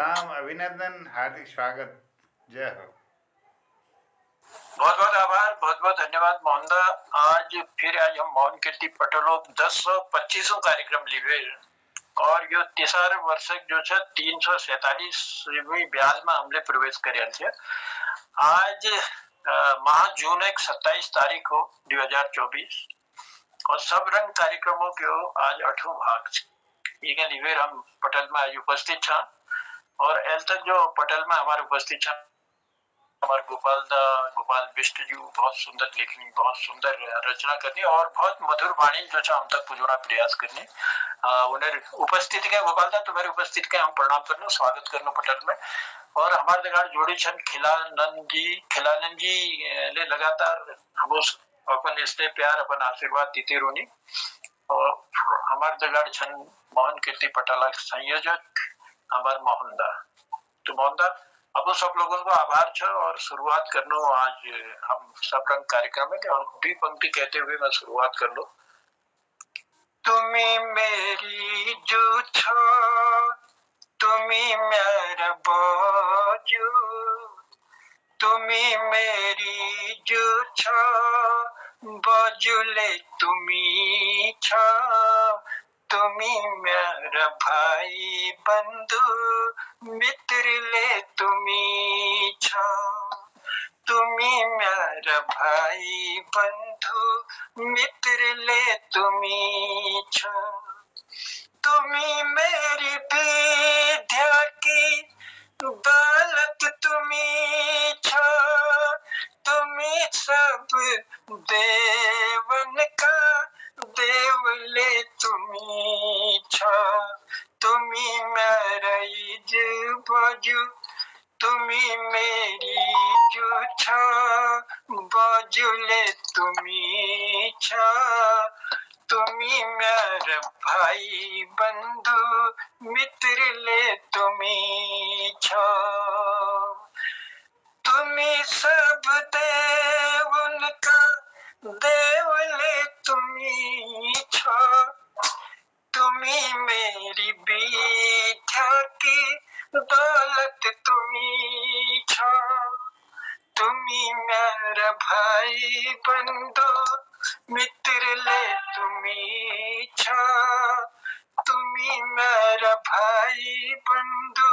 प्रणाम, अभिनंदन, हार्दिक स्वागत। जय हो। बहुत बहुत आभार, बहुत बहुत धन्यवाद मोहनदा। आज हम मोहन कीर्ति पटेलो 1025 कार्यक्रम लीवे और यो तीसर वर्षक जो है 347वीं ब्याज में हमने प्रवेश कर आज माह जून 27 तारीख हो 2024 और सब रंग कार्यक्रमों के आज 8वां भाग ये लीवे हम पटल में आज उपस्थित छा और एल तक जो पटल में हमारे उपस्थित छा हमारे गोपाल बिष्ट जी बहुत सुंदर लेखनी, बहुत सुंदर रचना करनी और बहुत मधुर वाणी जो हम तक पुजोना प्रयास करने उन्हें उपस्थित के गोपाल दा तुम्हारी उपस्थित के हम प्रणाम करनो, स्वागत करनो पटल में। और हमारे दगाड़ जोड़ी छन खिलानंद जी ले लगातार हम अपन इससे प्यार अपन आशीर्वाद देते रोनी और हमारे दगाड़ छन मोहन कीर्ति पटाला संयोजक हमारे मोहनदा। तो मोहनदा अब सब लोगों को आभार छ और शुरुआत करनो आज हम सब रंग कार्यक्रम है और दी पंक्ति कहते हुए मैं शुरुआत कर लो। तुम्ही मेरी जो छो तुम्ही मेरा बाजू, तुम्ही मेरी जो छो बाजुले तुम्ही छो, तुम्ही मेरा भाई बंधु मित्र ले तुम्ही छो, तुम्ही मेरा भाई बंधु मित्र ले तुम्ही छो, तुम्ही मेरी विद्या की दौलत तुम्ही छो, तुम्ही सब देवन का देवले तुम्ही छो, तुम्ही मेरा इज बाजू, तुम्ही मेरी जो छो बाजुले तुम्ही छो, तुम्ही मेरा भाई बंधु मित्र ले तुम्ही छो, तुम्ही सब देवन का देवले तुम्ही छो, तुम्ही मेरी विद्या की दौलत तुम्ही छो, तुम्ही मेरा भाई बंधु मित्र ले तुम्ही छो, तुम्ही मेरा भाई बंधु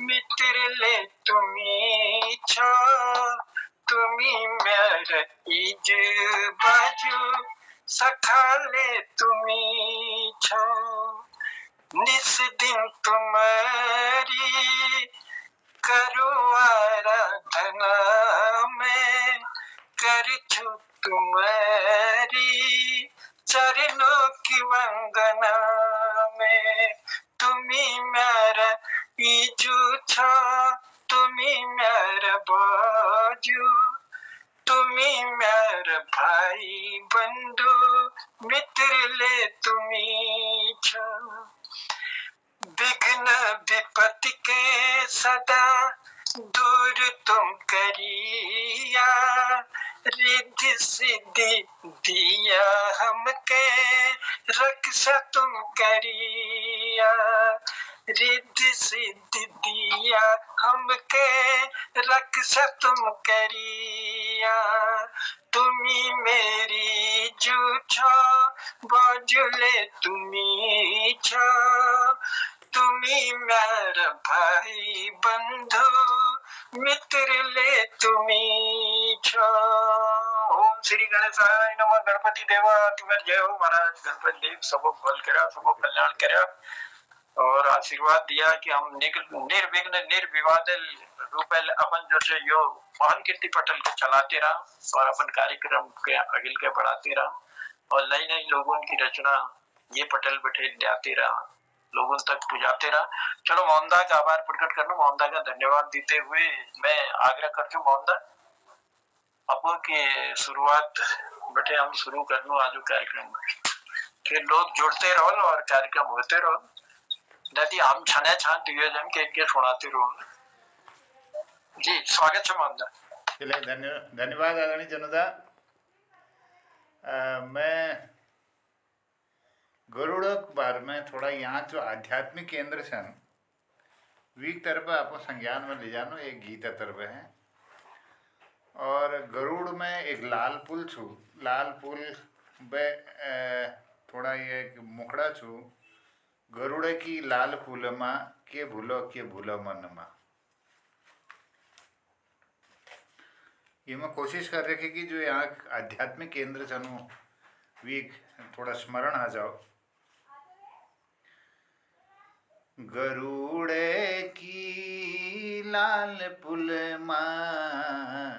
मित्र ले तुम्ही छो, तुम्ही मेरा इज बाजू सखा ले तुम्ही छो, निस दिन तुम्हारी करो आराधना में करछू तुम्हारी चरणों की वंदना में, तुम्ही मेरा इजू छो, तुम्ही मेरा बाजू, तुम्ही मेरा भाई बंधु मित्र ले तुम्ही छो, विघ्न विपत्ति के सदा दूर तुम करिया, रिद्धि सिद्धि दिया हमके रक्षा तुम करिया, रिद्धि सिद्धि दिया हमके रक्षा तुम करिया, तुम्ही मेरी जो छो बाजुले तुम्ही छो, तुम्ही मेरा भाई बंधु मित्र ले तुम्ही छो। ओम श्री गणेशाय नमः। गणपति देवा तुम्हारी जय हो महाराज। गणपति देव सबको फल करा, सबको कल्याण करा और आशीर्वाद दिया कि हम निर्विघ्न निर्विवाद रूपल अपन जो है यो मोहन कीर्ति पटल को चलाते रहा और अपन कार्यक्रम के अगिल के बढ़ाते रहा और नई नई लोगों की रचना ये पटल बैठे जाते रहा, लोगों तक पुजाते रहा। चलो मोहनदा का आभार प्रकट करना, मोहनदा का धन्यवाद देते हुए मैं आग्रह करती हूँ मोहनदा आपको की शुरुआत बैठे हम शुरू कर लूँ आज कार्यक्रम के लोग जुड़ते रहो और कार्यक्रम होते रहो दादी हम छने छान दिव्यजन के सुनाते रहो जी। स्वागत है मोहनदा। चलिए धन्यवाद आदरणीय जनता। मैं गरुड़ बार में थोड़ा यहाँ जो आध्यात्मिक केंद्र छन वीक तरफ आपको संज्ञान में ले जानो एक गीता तरफ है। और गरुड़ में एक लाल पुल छू, लाल पुल बे थोड़ा ये मुखड़ा छू, गरुड़ की लाल पुल में के भूलो मन में। ये मैं कोशिश कर रही कि जो यहाँ आध्यात्मिक केंद्र चनु वीक थोड़ा स्मरण आ जाओ। गरुड़े की लाल पुल माँ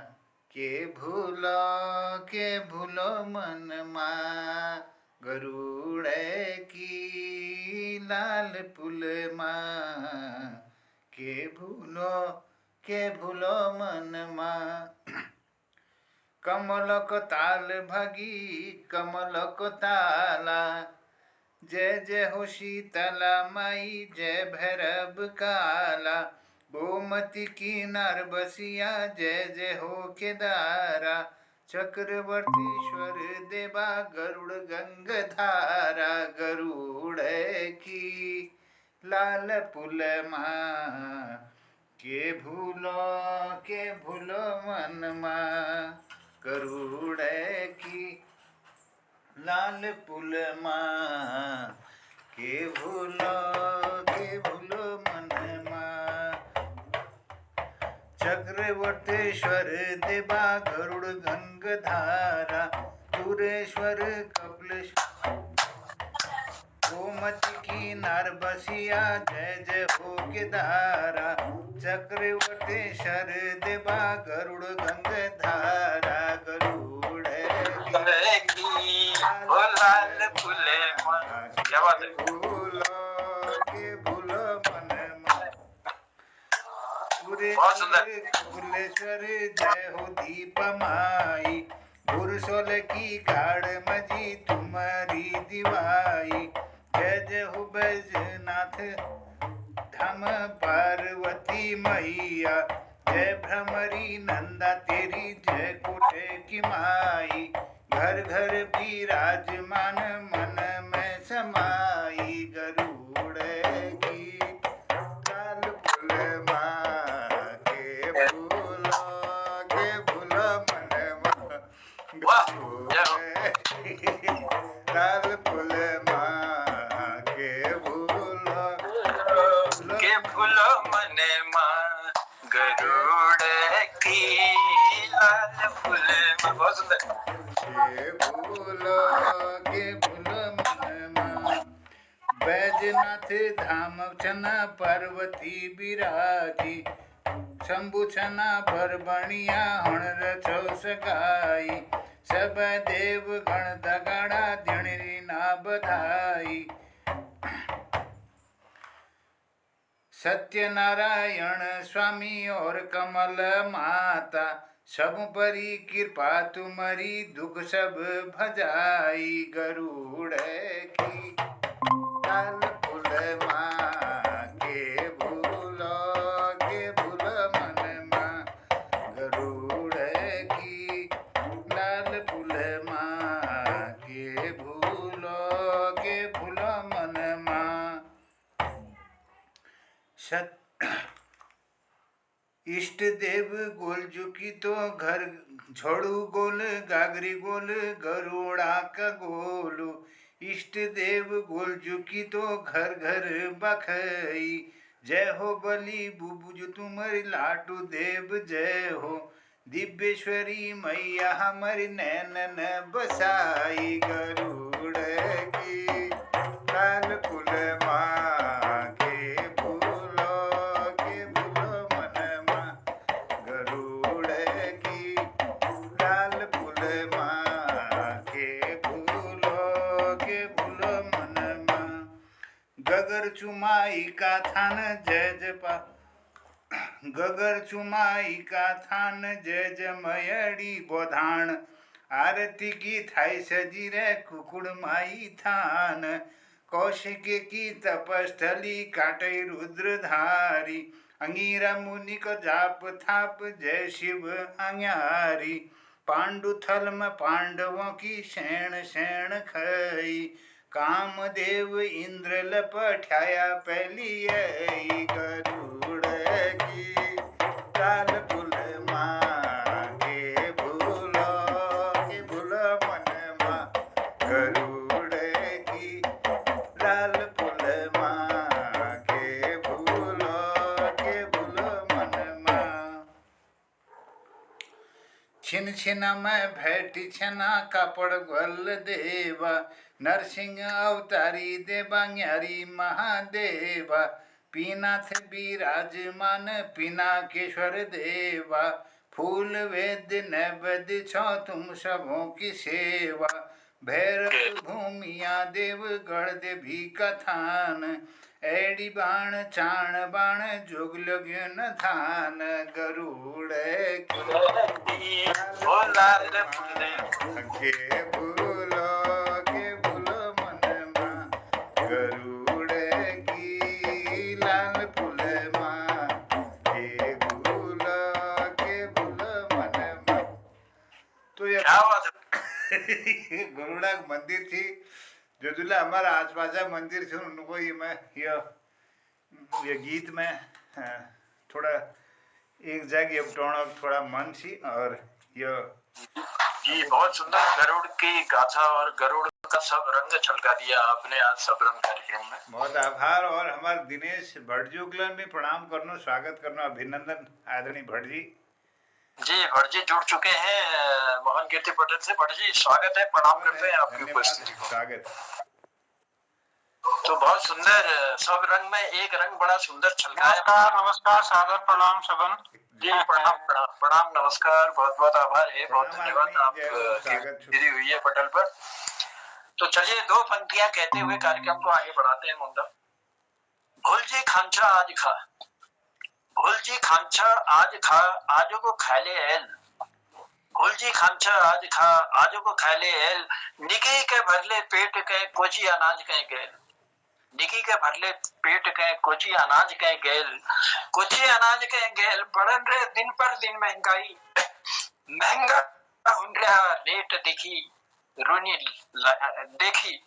के भूलो मन माँ, गरुड़े की लाल पुल माँ के भूलो मन माँ। कमल को ताल भगी कमल को ताला, जय जय हो शीतला माई जय भैरव काला, गोमती की नरबसिया जय जय हो केदारा, चक्रवर्तीश्वर देवा गरुड़ गंगधारा, गरुड़ की लाल पुल माँ के भूलो मन माँ, गरुड़ की लाल पुल माँ के भूलो मन माँ। चक्रवर्तेश्वर देवा गरुड़ गंगधारा, सुरेश्वर कपिलेश्वर गोमती की नारबसिया जय जय हो केदारा, चक्रवर्तेश्वर देवा गरुड़ गंगधारा, गरुड़ की लाल फूले क्या बात है। भूलो मन में। भुलेश्वर जय हो दीप माई, भुरसोल की गाड़ मजी तुम्हारी दिवाई, जय जय हो बैजनाथ धाम पार्वती मैया, जय भ्रमरी नंदा तेरी जय कोटे की माई, घर घर विराजमान मन में समाई, गरुड़ की लाल पुल माँ के भूलो मन माँ, लाल पुल माँ के भूलो मन माँ, गरुड़ की लाल पुल माँ। बहुत सुंदर। के भूलो मन माँ, बैजनाथ धाम छना पार्वती बिराजी, शंभु छना बरबणिया हण रचो सगाई, सब देव गण दगाड़ा दिणरी ना बधाई, सत्यनारायण स्वामी और कमल माता, सब परी कृपा तुम्हारी दुख सब भजाई, गरुड़ की लाल पुल माँ के भूलो मन माँ, गरुड़ की लाल पुल माँ के भूलो मन माँ। इष्ट देव गोल झुकी तो घर झोड़ू गोल गागरी गोल गरुड़ा का गोलू, इष्ट देव गोल झुकी तो घर घर बखई, जय हो बली बुबुज तुम्हारी लाटू देव जय हो, दिव्येश्वरी मैया हमारी नैनन बसाई, गरुड़ की लाल पुल माँ के भूलो मन माँ, गरुड़ की लाल पुल माँ के भूलो मन माँ। गगर चुमाई का थान जय जपा, गगर चुमाई का थान जय जमयड़ी बोधान, आरती की थाई सजी रे कुकुड़ माई थान, कौशिक की तपस्थली काटे रुद्रधारी, अंगीरा मुनि को जाप थाप जय शिव अंगारी, पांडुथल में पांडवों की शैण खई, कामदेव इंद्र लपठाया पहली गरुड़ छिन छिन में भेटी छना कापड़ ग्वल देवा नरसिंह अवतारी देवा न्यारी महादेवा पीनाथ विराजमान पिनाकेश्वर देवा फूल वेद नैवेद्य छो तुम सबों की सेवा भैरव भूमिया देवगढ़ देवी कथान एडी बाण चाण बाण जोग लग्यो न थान गरुड़ के भूलो मन मां गरुड़ की लाल फूल मां के भूलो मन मां। तो ये गरुड़ा मंदिर थी जो जुला हमारा आसपास मंदिर थे उनको ये गीत में थोड़ा एक जगह टोणो थोड़ा मन सी और ये जी बहुत सुंदर गरुड़ की गाथा और गरुड़ का सब रंग छलका दिया आपने आज सब रंग कार्यक्रम में। बहुत आभार और हमारे दिनेश भट्ट जी को भी प्रणाम करना स्वागत करना अभिनंदन आदरणीय भट्ट जी। जी भट्ट जी जुड़ चुके हैं मोहन कीर्ति पटेल से। भट्ट जी स्वागत है, प्रणाम करते हैं आपकी उपस्थिति को। स्वागत। तो बहुत सुंदर सब रंग में एक रंग बड़ा सुंदर छलकाया। नमस्कार सादर प्रणाम सबन जी प्रणाम नमस्कार बहुत बहुत आभार है, बहुत धन्यवाद आप दीदी हुई है पटल पर। तो चलिए दो पंक्तियां कहते हुए कार्यक्रम को आगे बढ़ाते हैं मुंडा। भूल जी खांचा आज खा, भूल जी खांचा आज खा आजो को खाले एल, भूल जी खांचा आज खा आजो को खाले एल, निकी के भरले पेट के कोची अनाज के गेल, निकी के भरले पेट के कोची अनाज के गेल, कोची अनाज के गेल बढ़न रे दिन पर दिन महंगाई, महंगा हुंड्रा रेट देखी रुनी देखी,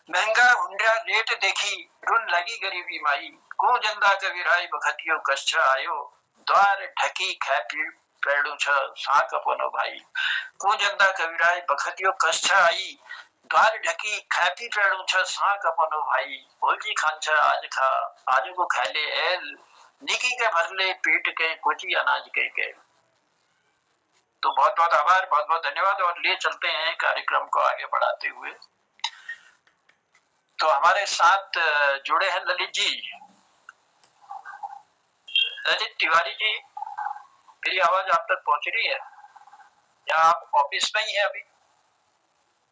महंगा हुंड्रा रेट देखी रुन लगी गरीबी माई, को जंदा कविराई बखतियो कष्ट आयो, द्वार ढकी खैपी पेड़ू छ साक अपनो भाई, को जंदा कविराई बखतियो कष्ट आई, द्वार ढकी खैपी पेड़ू छ साक अपनो भाई, भोलजी खांचा आज खा आजो को खाले एल, निकी के भरले पेट के कोची अनाज के गेल। तो बहुत बहुत आभार, बहुत बहुत धन्यवाद और लिए चलते हैं कार्यक्रम को आगे बढ़ाते हुए। तो हमारे साथ जुड़े हैं ललित जी, ललित तिवारी जी, मेरी आवाज आप तक पहुंच रही है या आप ऑफिस में ही है अभी?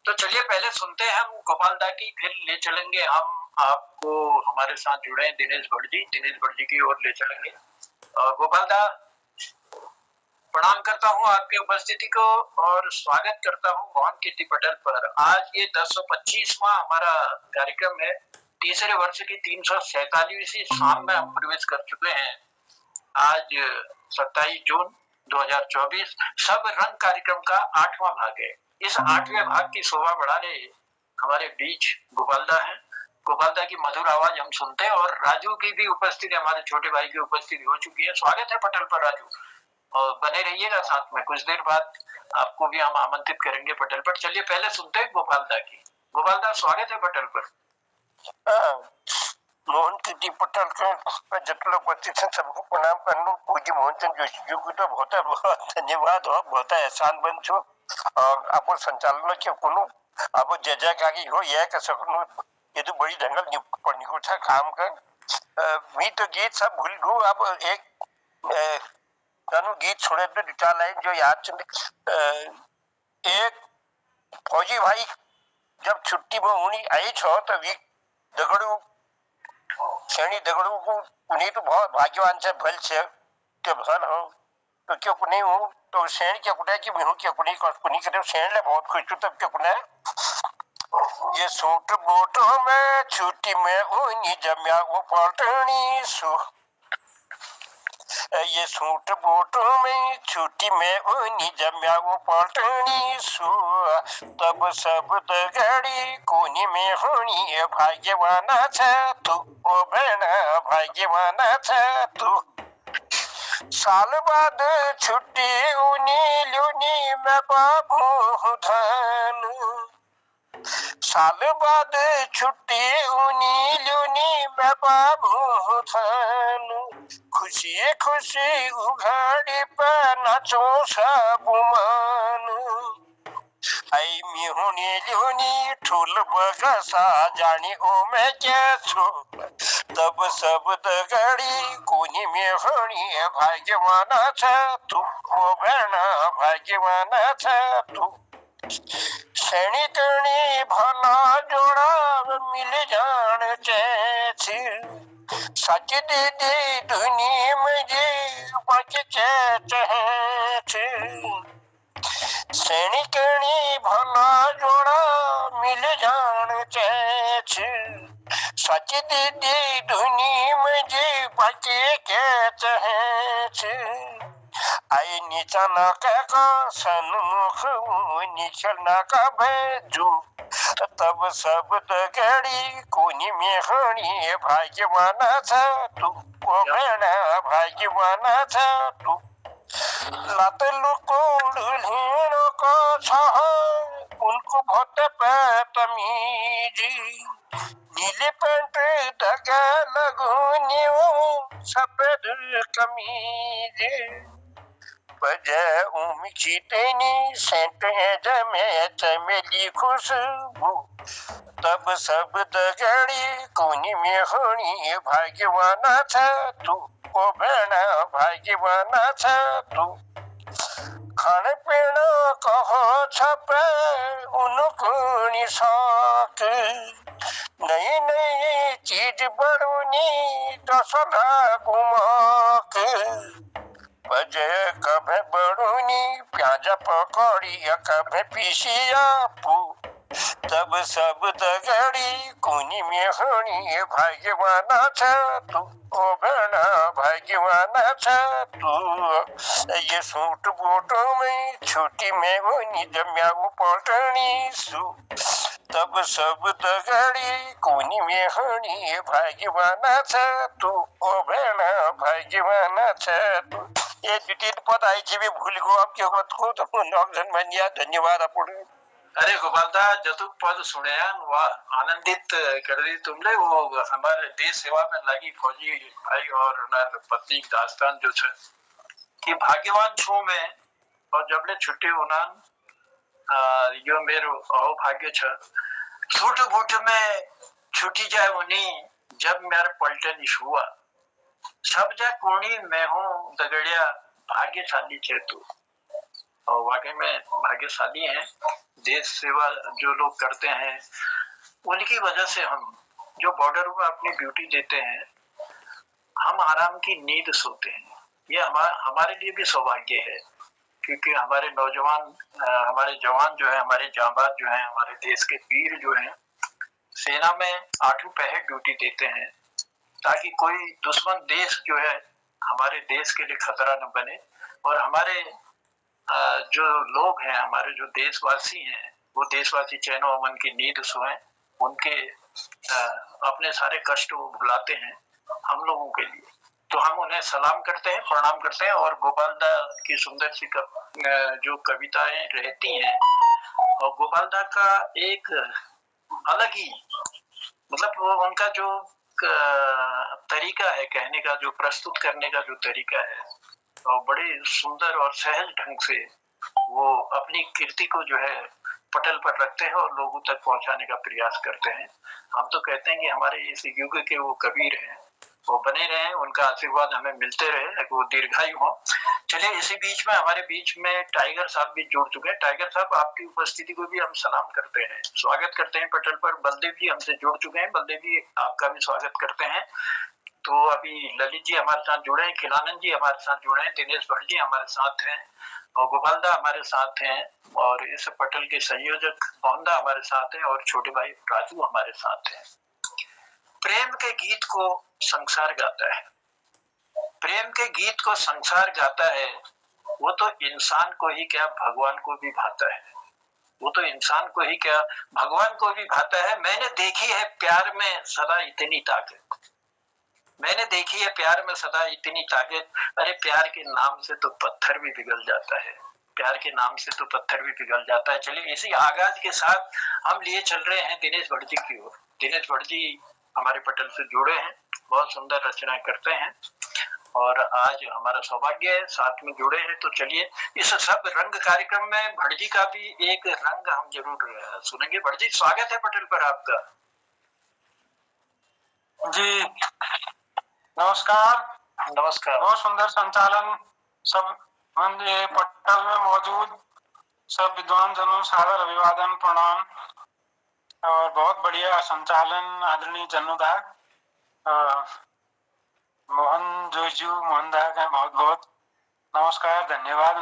तो चलिए पहले सुनते हैं हम गोपाल दा की, फिर ले चलेंगे हम आपको, हमारे साथ जुड़े हैं दिनेश भट्ट जी की ओर ले चलेंगे। गोपाल दा प्रणाम करता हूं आपकी उपस्थिति को और स्वागत करता हूं मोहन कीर्ति पटेल पर। आज ये 1025वां हमारा कार्यक्रम है, तीसरे वर्ष की 347वीं शाम में हम प्रवेश कर चुके हैं। आज 27 जून 2024 सब रंग कार्यक्रम का 8वां भाग है। इस 8वें भाग की शोभा बढ़ाने हमारे बीच गोपालदा है। गोपालदा की मधुर आवाज हम सुनते हैं और राजू की भी उपस्थिति, हमारे छोटे भाई की उपस्थिति हो चुकी है। स्वागत है पटेल पर राजू, और बने रहिएगा साथ में। कुछ देर बाद आपको भी हम आमंत्रित करेंगे पटेल पर। चलिए पहले सुनते हैं गोपालदा की। गोपालदा स्वागत है पटेल पर। मोहन कीर्ति पटेल के जितने उपस्थित हैं सबको प्रणाम करना। पूज्य मोहनचंद जोशी जी को तो बहुत बहुत धन्यवाद और बहुत एहसान बन छो और आप संचालन के कोनो अब जजा कागी हो यह कर सकनो, ये तो बड़ी जंगल निपटने को था काम कर। मी तो गीत सब भूल गो। अब एक गानों गीत छोड़े तो दूसरा लाइन जो याद चले। एक फौजी भाई जब छुट्टी में उन्हीं आई छो तो वी दगड़ू श्रेणी दगड़ू को उन्हीं तो बहुत भाग्यवान से भल से के भल हो तो क्यों को नहीं हूँ तो श्रेणी क्या कुछ है कि मैं हूँ क्या कुछ नहीं करे श्रेणी ले बहुत खुश हूँ तब क्या कुछ है। ये सूट बोटों में छुट्टी में उन्हीं जम्या वो पलटनी सु, ये सूट बोटों में छुट्टी में उन्हीं जम्या वो पलटनी सु, तब सब दगड़ी कोनी में होनी भाग्यवाना छे तू ओ बहना भाग्यवाना छे तू। साल बाद छुट्टी उन्हीं लुनी में बाबू धन, साल बाद छुट्टी उन्हीं लुनी में बाबू धन, खुशी खुशी उघाडी पर नाचो सब मन आई मिहुनी लिहुनी ठुल बगसा जाणी ओ मैं क्या छो तब सब दगडी कोणी मेहणी भाग्यवानाचा तू ओ बहना भाग्यवानाचा तू सैनिकणी भला जोड़ा मिल जान चैछ सच दीदी दुनी मुझे बच चैछ सैनिकणी भला जोड़ा मिल जान चैछ सच दीदी दुनी मुझे बच चैछ आई नीचा नाका का सन्मुख नीचल नाका भेजू तब सब दगड़ी कोनी मेहणी भाग्यवानाचा तू ओ भेणा भाग्यवानाचा तू लात लुकोड लीणो को छह उनको भोत पे तमीजी नीली पेंट दगा लगूनी सफेद कमीज बजे उमची तेनी सेंट जमे चमेली खुशबू तब सब दगड़ी कोनी मेहणी भाग्यवानाचा तू ओ भेणा भाग्यवानाचा तू खाण पिण कहो छपे उनकुनी साक नई नई चीज बड़ूनी दसला गुमाक बजे कभे बड़ूनी प्याज पकौड़ी कभे पीसिया पू तब सब दगड़ी कोनी मेहणी भाग्यवानाचा तू ओ भेणा भाग्यवानाचा तू ये सूट बूट में छोटी में वो जम्या पलटनी सू तब सब दगड़ी कोनी मेहणी भाग्यवानाचा तू ओ भेणा भाग्यवानाचा तू ये द्वितीय पद आई जी भी भूल गो अब क्यों मत को तो नौजन बनिया धन्यवाद आपण अरे गोपालदा जतुक पद सुने वाह आनंदित कर दी तुमने। वो हमारे देश सेवा में लगी फौजी भाई और उनर पत्नी दास्तान जो छे कि भाग्यवान छू मैं और जबले छुट्टी उनान यो मेरो अभाग्य छ छूट बूट में छुट्टी जाए उन्हीं जब मेरे पलटन हुआ सब जा कोणी मैं हूँ दगड़िया भाग्यशाली छे तू और वाकई में भाग्यशाली हैं। देश सेवा जो लोग करते हैं उनकी वजह से हम जो बॉर्डर में अपनी ड्यूटी देते हैं हम आराम की नींद सोते हैं। ये हमारे लिए भी सौभाग्य है क्योंकि हमारे नौजवान हमारे जवान जो है हमारे जांबाज जो है हमारे देश के वीर जो हैं सेना में 8वीं पहर ड्यूटी देते हैं ताकि कोई दुश्मन देश जो है हमारे देश के लिए खतरा न बने और हमारे जो लोग हैं हमारे जो देशवासी हैं वो देशवासी चैन अमन की नींद सोएं उनके अपने सारे कष्ट वो भुलाते हैं हम लोगों के लिए। तो हम उन्हें सलाम करते हैं प्रणाम करते हैं और गोपालदा की सुंदर सी जो कविताएं रहती हैं और गोपालदा का एक अलग ही मतलब वो उनका जो तरीका है कहने का जो प्रस्तुत करने का जो तरीका है और बड़े सुंदर और सहज ढंग से वो अपनी कीर्ति को जो है पटल पर रखते हैं और लोगों तक पहुंचाने का प्रयास करते हैं। हम तो कहते हैं कि हमारे इस युग के वो कबीर हैं वो बने रहे उनका आशीर्वाद हमें मिलते रहे वो दीर्घायु हो। चलिए इसी बीच में हमारे बीच में टाइगर साहब भी जुड़ चुके हैं। टाइगर साहब आपकी उपस्थिति को भी हम सलाम करते हैं स्वागत करते हैं पटल पर। बलदेव जी हमसे जुड़ चुके हैं। बलदेव जी आपका भी स्वागत करते हैं। तो अभी ललित जी हमारे साथ जुड़े हैं खिलानंद जी हमारे साथ जुड़े हैं दिनेश भट्ट जी हमारे साथ हैं और गोपालदा हमारे साथ हैं और इस पटल के संयोजक मोहनदा हमारे साथ हैं और छोटे भाई राजू हमारे साथ हैं। प्रेम के गीत को संसार गाता है। प्रेम के गीत को संसार गाता है वो तो इंसान को ही क्या भगवान को भी भाता है। वो तो इंसान को ही क्या भगवान को भी भाता है। मैंने देखी है प्यार में सदा इतनी ताकत। मैंने देखी है प्यार में सदा इतनी ताकत। अरे प्यार के नाम से तो पत्थर भी पिघल जाता है। प्यार के नाम से तो पत्थर भी पिघल जाता है। चलिए इसी आगाज के साथ हम लिए चल रहे हैं दिनेश भट्ट जी की ओर। दिनेश भट्ट जी हमारे पटल से जुड़े हैं बहुत सुंदर रचनाएं करते हैं और आज हमारा सौभाग्य है साथ में जुड़े हैं। तो चलिए इस सब रंग कार्यक्रम में भटजी का भी एक रंग हम जरूर सुनेंगे। भटजी स्वागत है पटेल पर आपका। जी नमस्कार। नमस्कार। बहुत सुंदर संचालन, सब मंदिर पटल में मौजूद सब विद्वान जनों सादर अभिवादन प्रणाम। और बहुत बढ़िया संचालन आदरणीय जन्नूदा मोहन जोजू मोहनदा का बहुत बहुत नमस्कार, धन्यवाद।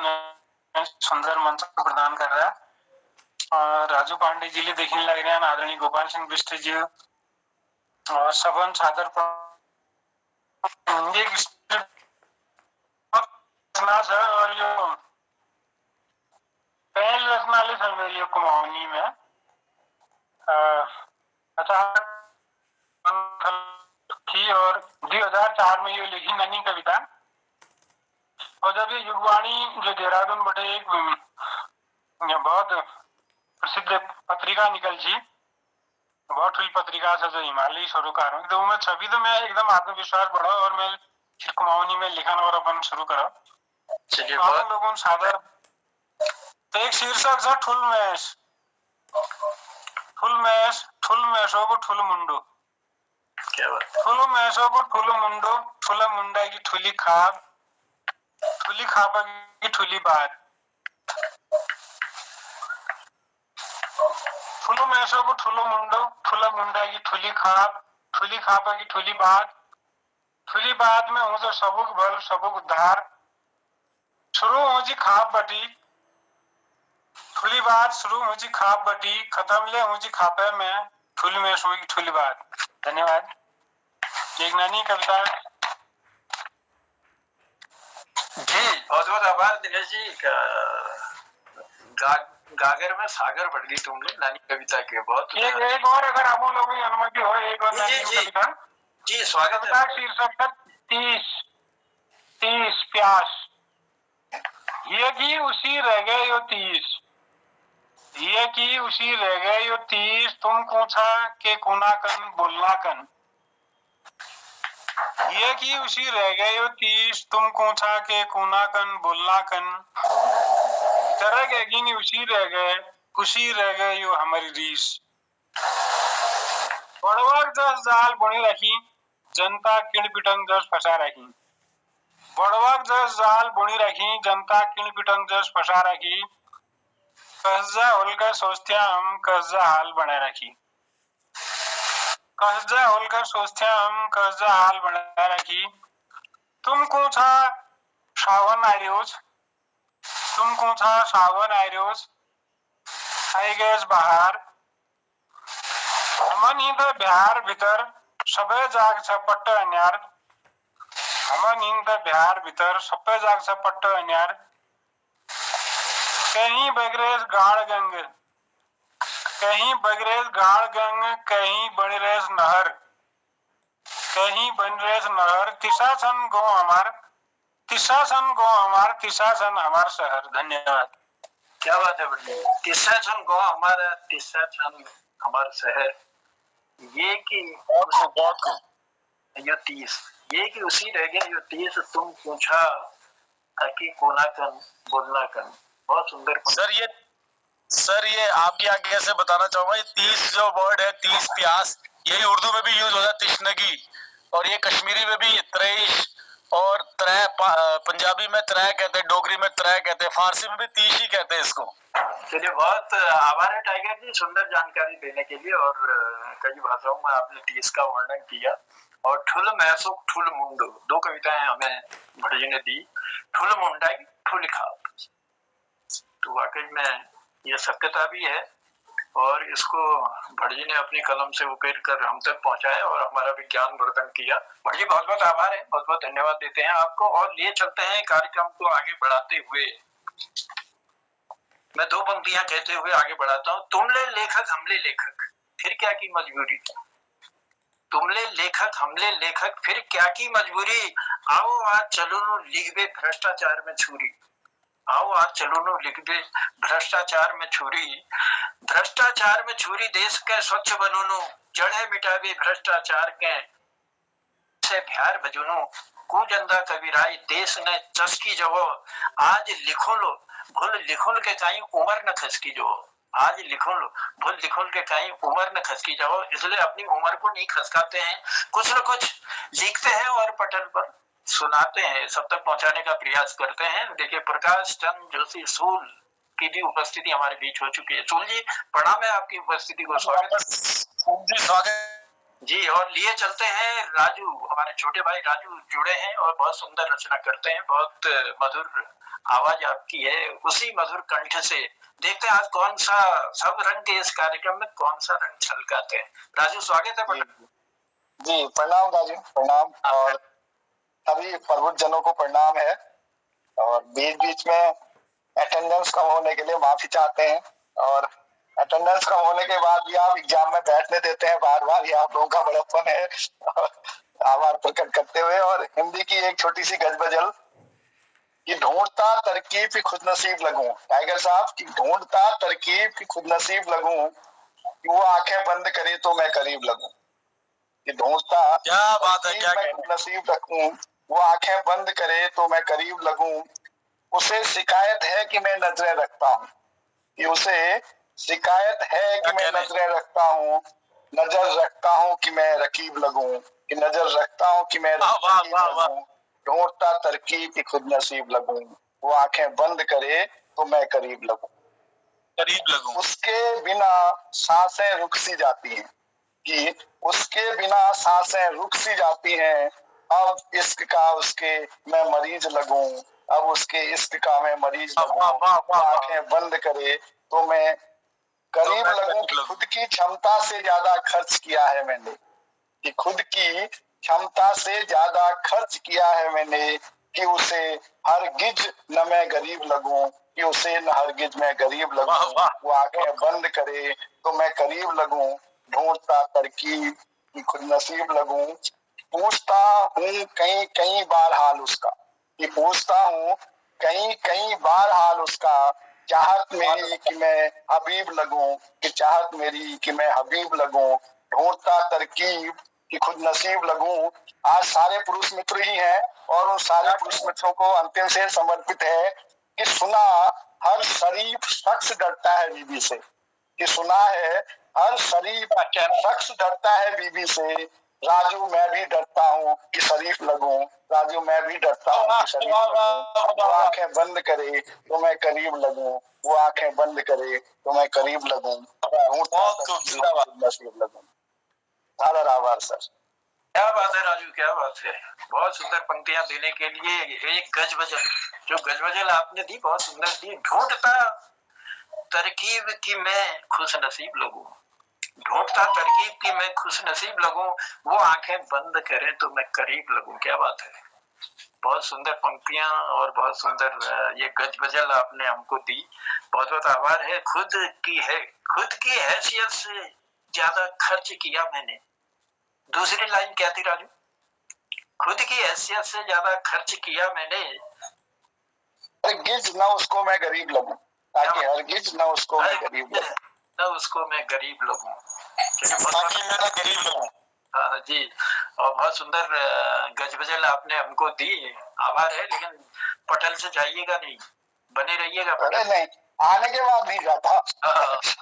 सुंदर मंच प्रदान कर रहा है। और राजू पांडे जी ले देखने लग रहे हैं, आदरणीय गोपाल सिंह बिष्ट जी और सबन सादर और जो पहल रत्नाली संवेलियो कुमाऊनी में थी और 2004 में ये लिखी ननी कविता। और जब ये युगवाणी जो देहरादून बटे एक बहुत प्रसिद्ध पत्रिका निकल छी, बहुत फिल पत्रिका से जो हिमालय सरोकार हूँ, तो मैं छवि तो मैं एकदम आत्मविश्वास बढ़ा और मैं कुमाऊनी में लिखन और अपन शुरू करा। चलिए आप लोगों सादर तो एक शीर्षक था ठुल मैसो को ठुल मुंडो। क्या बात। ठुलो मैसो को ठुल मुंडो, ठुला मुंडा की ठुली खाप की ठुली बात। ठुलो मैसो को ठुलो मुंडो, ठुला मुंडा की ठुली खाप की ठुली बात में हूँ जो सबुक बल सबुक उद्धार। शुरू हो जी खाप बटी ठुली बात, शुरू हो जी खाप बटी, खत्म ले हो जी खापे में ठुली मैसो की ठुली बात। धन्यवाद। एक ननी कविता। जी बहुत बहुत आभार दिनेश जी। गागर में सागर बढ़ गई तुमने नानी कविता के। बहुत एक और अगर आप लोगों की अनुमति हो एक और नानी कविता। जी स्वागत है। शीर्षक 30 प्यास। ये की उसी रह गए यो 30, ये की उसी रह गए यो 30, तुम पूछा के कुनाकन बोलनाकन। ये की उसी रह गए यो 30, तुम पूछा के कुनाकन बोलनाकन। तरह गए उसी रह गए यो हमारी रीस। बड़वाग जस जाल बुनी रखी, जनता किण पिटंग जस फंसा रखी। बड़वाग जस जाल बुनी रखी, जनता किण पिटंग जस फंसा रखी। कसजा होलकर सोचते हम कसजा हाल बना रखी। कसजा होलकर सोचते हम कसजा हाल बना रखी। तुमको था सावन आर्योज, तुमको था सावन आर्योज, आई गैस बाहर। हमन ही तो बिहार भीतर सबे जाग छ पट्ट अन्यार। हमन ही तो बिहार भीतर सबे जाग छ पट्ट अन्यार। कहीं बगरेज गाड़ गंग, कहीं बगरेज गाड़ गंग, कहीं बनिरेज नहर, कहीं बनिरेज नहर। तिसा छन गो हमार, तिसा छन गो हमार, तिसा छन हमार शहर। धन्यवाद। क्या बात है बड़ी। तिस्सा छन गो हमारा, तिस्सा छन हमार शहर। ये कि यो 30, ये कि उसी रह गया यो 30, तुम पूछा कि कोना कन बोलना कन। बहुत सुंदर। सर ये आपकी आगे से बताना चाहूंगा, ये 30 जो वर्ड है 30 प्यास, यही उर्दू में भी यूज होता है तिश्नगी, और ये कश्मीरी में भी त्रेश और त्रै, पंजाबी में त्रै कहते हैं, डोगरी में त्रै कहते हैं, फारसी में भी 30 ही कहते हैं इसको। चलिए बहुत आभार है टाइगर जी सुंदर जानकारी देने के लिए। और कई भाषाओं में आपने 30 का वर्णन किया। और ठुल मैसुक ठुल मुंडो, दो कविताएं हमें भटजी ने दी। ठुल मुंडा की ठुल खाप, तो वाकई में ये सत्यता भी है और इसको भटजी ने अपनी कलम से उकेर कर हम तक पहुंचाया और हमारा भी ज्ञान वर्धन किया। भटजी बहुत बहुत आभार है, बहुत बहुत धन्यवाद देते हैं आपको। और लिए चलते हैं कार्यक्रम को आगे बढ़ाते हुए। मैं दो पंक्तियां कहते हुए आगे बढ़ाता हूँ। तुमले लेखक हमले लेखक, फिर क्या की मजबूरी। तुमले लेखक हमले लेखक, फिर क्या की मजबूरी। आओ आज चलो लिख बे भ्रष्टाचार में छुरी। आओ आज चलो लिख दे भ्रष्टाचार में छुरी। भ्रष्टाचार में छुरी देश के स्वच्छ बनोनो, जड़े मिटावे भ्रष्टाचार के से बिहार भजनो। कूजंदा कबीराई देश ने चस्की जो आज लिखो लो भूल लिखो के कहीं उम्र न खसकी जो आज लिखो लो भूल लिखो के कहीं उम्र न खसकी जाओ। इसलिए अपनी उम्र को नहीं खसकाते हैं, कुछ न कुछ लिखते हैं और पटल पर सुनाते हैं, सब तक पहुंचाने का प्रयास करते हैं। देखिए प्रकाश चंद जोशी सूल की भी उपस्थिति हमारे बीच हो चुकी है। सूल जी प्रणाम है, आपकी उपस्थिति को स्वागत जी। और लिए चलते हैं राजू, हमारे छोटे भाई राजू जुड़े हैं और बहुत सुंदर रचना करते हैं, बहुत मधुर आवाज आपकी है, उसी मधुर कंठ से देखते हैं आज कौन सा सब रंग के इस कार्यक्रम में कौन सा रंग छलकाते हैं। राजू स्वागत है। जी प्रणाम राजू, प्रणाम, और सभी प्रबुद्ध जनों को प्रणाम है। और बीच बीच में अटेंडेंस कम होने के लिए माफी चाहते हैं, और अटेंडेंस कम होने के बाद भी आप एग्जाम में बैठने देते हैं बार बार, ये आप लोगों का बड़प्पन है, आभार प्रकट करते हुए। और हिंदी की एक छोटी सी गजबजल कि ढूंढता तरकीब की खुद नसीब लगूं, टाइगर साहब की ढूंढता तरकीब की खुद नसीब लगूं, कि वो आंखें बंद करे तो मैं करीब लगूं, कि ढूंढता क्या बात है, क्या मैं खुद नसीब रखूं, वो आंखें बंद करे तो मैं करीब लगूं, उसे शिकायत है कि मैं नजरें रखता हूँ, कि उसे शिकायत है कि मैं नजरें रखता हूँ, नजर रखता हूँ कि मैं रकीब लगूं, कि नजर रखता हूँ कि मैं रकीब लगूं, ढूंढता तरकीब की खुद नसीब लगूं, वो आंखें बंद करे तो मैं करीब लगूं, उसके बिना सांसें रुक सी जाती हैं, कि उसके बिना सांसें रुक सी जाती हैं, अब इश्क का उसके मैं मरीज लगूं, अब उसके इश्क का मैं मरीज लगूं, आंखें बंद करे तो मैं करीब लगूं, कि खुद की क्षमता से ज्यादा खर्च किया है मैंने, कि खुद की क्षमता से ज्यादा खर्च किया है मैंने, कि उसे हरगिज न मैं गरीब लगूं, कि उसे न हरगिज मैं गरीब लगूं, वो आंखें बंद करे तो मैं करीब लगूं, ढूंढता तरकीब की खुद नसीब लगूं, पूछता हूँ कई कई बार हाल उसका, कि पूछता हूँ कई कई बार हाल उसका, चाहत मेरी कि मैं हबीब लगूं, कि चाहत मेरी कि मैं हबीब लगूं, ढूंढता तरकीब कि खुद नसीब लगूं। आज सारे पुरुष मित्र ही हैं, और उन सारे पुरुष मित्रों को अंतिम से समर्पित है कि सुना हर शरीफ शख्स डरता है बीबी से, कि सुना है हर शरीफ शख्स डरता है बीबी से, राजू मैं भी डरता हूँ कि शरीफ लगूं, राजू मैं भी डरता हूँ कि शरीफ लगूं, वो आंखें बंद करे तो मैं करीब लगूं, वो आंखें बंद करे तो मैं करीब लगूं, नसीब लगूं। आभार सर। क्या बात है राजू, क्या बात है, बहुत सुंदर पंक्तियां देने के लिए एक गजबजल, जो गजबजल आपने दी बहुत सुंदर दी। ढूंढता तरकीब की मैं खुश नसीब लगूं, ढूंढता तरकीब की मैं खुश नसीब लगूं, वो आंखें बंद करें तो मैं करीब लगूं। क्या बात है, बहुत सुंदर पंक्तियां और बहुत सुंदर ये गजबजल आपने हमको दी, बहुत बहुत आभार है। खुद की हैसियत से ज्यादा खर्च किया मैंने, दूसरी लाइन क्या थी राजू? खुद की हैसियत से ज्यादा खर्च किया मैंने, हरगिज न उसको मैं गरीब लगूं, ताकि हरगिज न उसको मैं गरीब लगूं, न उसको मैं गरीब लगूं, ताकि मैं गरीब लगूं। हाँ जी, और बहुत सुंदर गजबजल आपने हमको दी, आभार है। लेकिन पटल से जाइएगा नहीं, बने रहिएगा पटल। नहीं, आने के बाद नहीं जाता,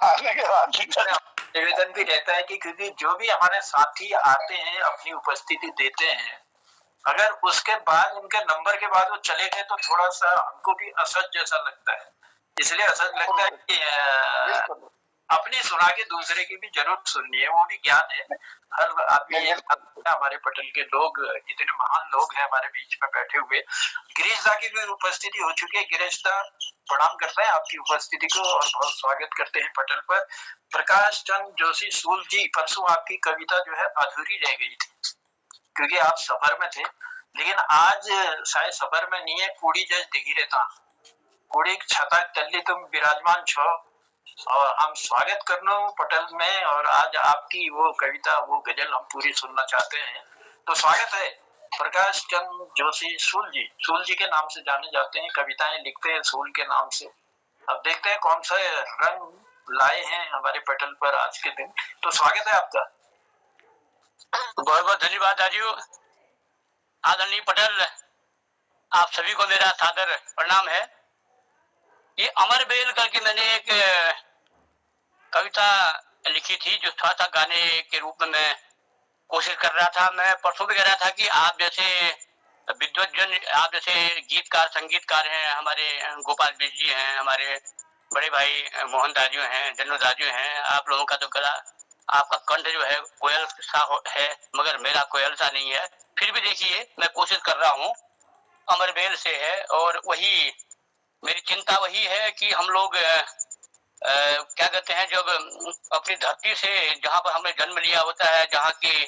आने के बाद नहीं जाता। निवेदन भी रहता है कि क्योंकि जो भी हमारे साथी आते हैं अपनी उपस्थिति देते हैं, अगर उसके बाद उनके नंबर के बाद वो चले गए तो थोड़ा सा हमको भी असहज जैसा लगता है, इसलिए असहज लगता है कि अपनी सुना के दूसरे की भी जरूर सुननी है, वो भी ज्ञान है। हर आदमी हमारे पटल के लोग इतने महान लोग हैं हमारे बीच में बैठे हुए। गिरीश दा की भी उपस्थिति हो चुकी है, गिरीश दा प्रणाम करते हैं आपकी उपस्थिति को और बहुत स्वागत करते हैं पटल पर। प्रकाश चंद जोशी सूल जी, परसों आपकी कविता जो है अधूरी रह गई थी क्योंकि आप सफर में थे, लेकिन आज शायद सफर में नहीं है, कूड़ी जज दिखी रहता, कूड़ी छता तल्ली तुम विराजमान छो, और हम स्वागत करनो पटल में, और आज आपकी वो कविता वो गजल हम पूरी सुनना चाहते हैं। तो स्वागत है प्रकाश चंद जोशी सूल जी के नाम से जाने जाते हैं, कविताएं लिखते हैं सूल के नाम से। अब देखते हैं कौन सा रंग लाए हैं हमारे पटल पर आज के दिन। तो स्वागत है आपका। बहुत बहुत धन्यवाद राजू। आदरणीय पटेल, आप सभी को मेरा सादर प्रणाम है। ये अमर बेल करके मैंने एक कविता लिखी थी जो थोड़ा सा गाने के रूप में मैं कोशिश कर रहा था। मैं परसों भी कह रहा था कि आप जैसे विद्वजन, आप जैसे गीतकार संगीतकार हैं, हमारे गोपाल बिज जी हैं, हमारे बड़े भाई मोहन दाजू हैं, जन्नू दाजू हैं, आप लोगों का तो गला, आपका कंठ जो है कोयल सा है, मगर मेरा कोयल सा नहीं है। फिर भी देखिए मैं कोशिश कर रहा हूँ, अमरबेल से है, और वही मेरी चिंता वही है कि हम लोग क्या कहते हैं, जब अपनी धरती से जहाँ पर हमने जन्म लिया होता है, जहाँ की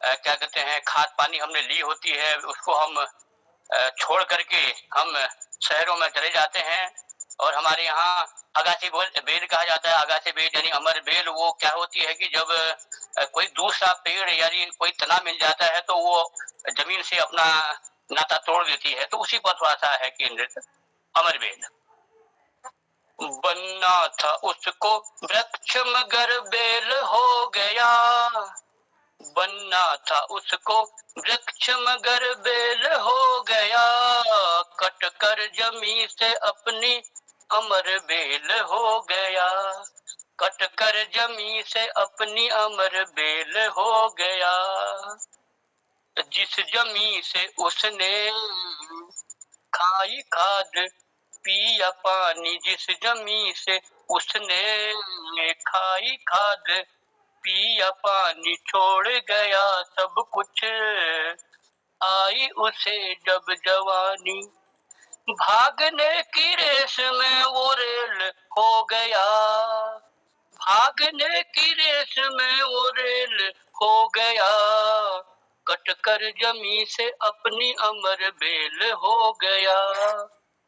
क्या कहते हैं खाद पानी हमने ली होती है, उसको हम छोड़ करके हम शहरों में चले जाते हैं। और हमारे यहाँ अगासी बेल कहा जाता है। अगासी बेल यानी अमर बेल वो क्या होती है कि जब कोई दूसरा पेड़ यानी कोई तना मिल जाता है तो वो जमीन से अपना नाता तोड़ देती है। तो उसी पर थोड़ा सा है केंद्रित अमर बेल। बनना था उसको वृक्ष मगर बेल हो गया, बनना था उसको वृक्ष मगर बेल हो गया, कट कर जमी से अपनी अमर बेल हो गया, कट कर जमी से अपनी अमर बेल हो गया। जिस जमी से उसने खाई खाद पिया पानी, जिस जमी से उसने खाई खाद पिया पानी, छोड़ गया सब कुछ आई उसे जब जवानी, भागने की रेस में वो रेल हो गया, भागने की रेस में वो रेल हो गया, कट कर जमी से अपनी अमर बेल हो गया,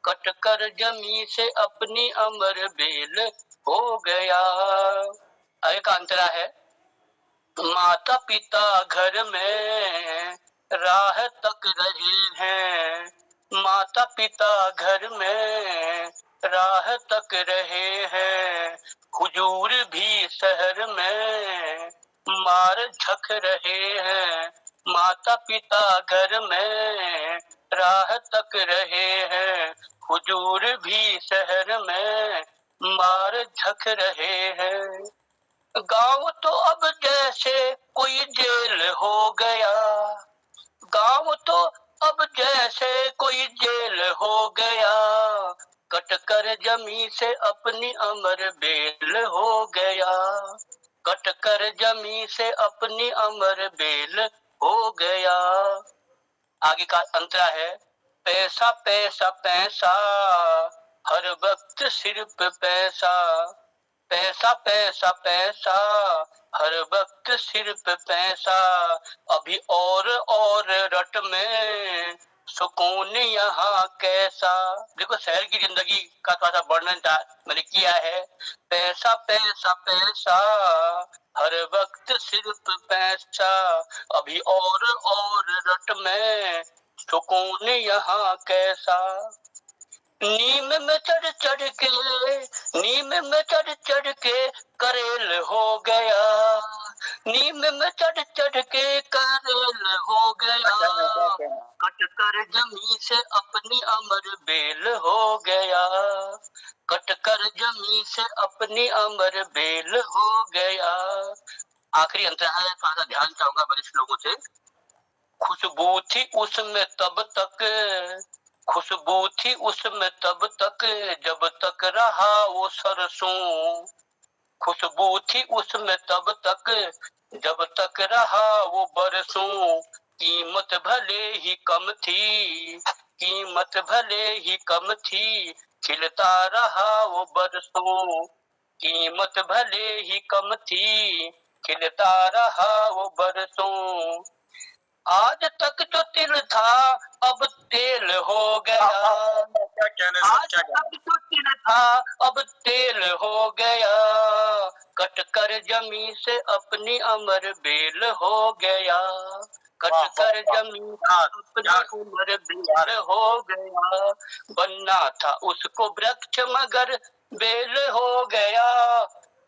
कट कर जमी से अपनी अमर बेल हो गया। एक अंतरा है, माता पिता घर में राह तक रहे हैं, माता पिता घर में राह तक रहे हैं, हुजूर भी शहर में मार झक रहे हैं, माता पिता घर में राह तक रहे हैं, हुजूर भी शहर में मार झक रहे हैं। गाँव तो अब जैसे कोई जेल हो गया, गाँव तो अब जैसे कोई जेल हो गया, कट कर जमी से अपनी अमर बेल हो गया, कट कर जमी से अपनी अमर बेल हो गया। आगे का अंतरा है, पैसा पैसा पैसा हर वक्त सिर्फ पैसा, पैसा पैसा पैसा हर वक्त सिर्फ पैसा, अभी और रट में सुकून यहाँ कैसा। देखो शहर की जिंदगी का थोड़ा सा वर्णन मैंने किया है। पैसा पैसा पैसा हर वक्त सिर्फ पैसा, अभी और रट में सुकून यहाँ कैसा। नीम में चढ़ चढ़ के, नीम में चढ़ चढ़ के करेल हो गया, नीम में चढ़ चढ़ के करेल हो गया, कट कर जमी से अपनी अमर बेल हो गया, कट कर जमी से अपनी अमर बेल हो गया। आखिरी अंतर है, थोड़ा सा ध्यान चाहूंगा वरिष्ठ लोगों से। खुशबू थी उसमें तब तक, खुशबू थी उसमें तब तक जब तक रहा वो सरसों, खुशबू थी उसमें तब तक जब तक रहा वो बरसों, कीमत भले ही कम थी, कीमत भले ही कम थी, खिलता रहा वो बरसों, कीमत भले ही कम थी, खिलता रहा वो बरसों। आज तक जो तिल था अब तेल हो गया, आज तक जो तिल था अब तेल हो गया, कट कर जमी से अपनी अमर बेल हो गया, कट कर जमी से अपनी अमर बेल हो गया। बनना था उसको वृक्ष मगर बेल हो गया,